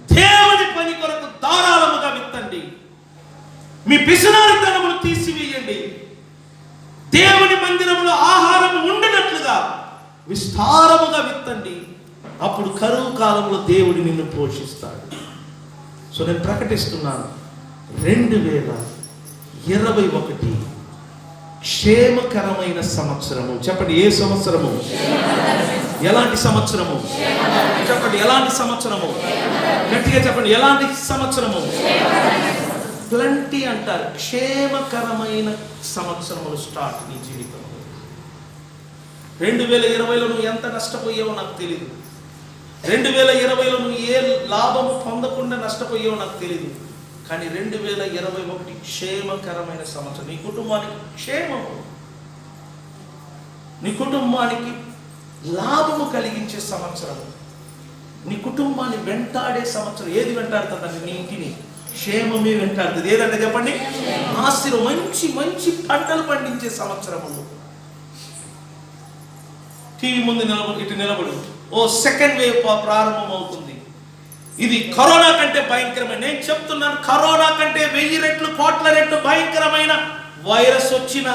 A: దేవుని పని కొరకు ధారాళముగా విత్తండి. మీ పిసినారితనమును తీసివేయండి. దేవుని మందిరములో ఆహారం ఉండినట్లుగా విస్తారముగా విత్తండి. అప్పుడు కరువు కాలంలో దేవుడు నిన్ను పోషిస్తాడు. సో నేను ప్రకటిస్తున్నాను, 2021 క్షేమకరమైన సంవత్సరము. చెప్పండి, ఏ సంవత్సరము? ఎలాంటి సంవత్సరము? చెప్పండి, ఎలాంటి సంవత్సరము? గట్టిగా చెప్పండి, ఎలాంటి సంవత్సరము? ప్లంటీ అంటారు. క్షేమకరమైన సంవత్సరములు స్టార్ట్ నీ జీవితంలో. 2020లో నువ్వు ఎంత నష్టపోయావో నాకు తెలియదు. 2020లో నువ్వు ఏ లాభము పొందకుండా నష్టపోయావో నాకు తెలియదు. కానీ 2021 క్షేమకరమైన సంవత్సరం. నీ కుటుంబానికి క్షేమము, నీ కుటుంబానికి లాభము కలిగించే సంవత్సరం, నీ కుటుంబాన్ని వెంటాడే సంవత్సరం. ఏది వెంటాడుతుందండి? నీ ఇంటిని క్షేమమే వెంటాడుతుంది. ఏదంటే చెప్పండి, ఆశీర్వాదం, మంచి మంచి పంటలు పండించే సంవత్సరము. టీవీ ముందు ఇటు నిలబడు. సెకండ్ వేవ్ ప్రారంభం అవుతుంది. ఇది కరోనా కంటే భయంకరమైన, నేను చెప్తున్నాను, కరోనా కంటే 1000 రెట్లు, కోట్ల రెట్లు భయంకరమైన వైరస్ వచ్చిన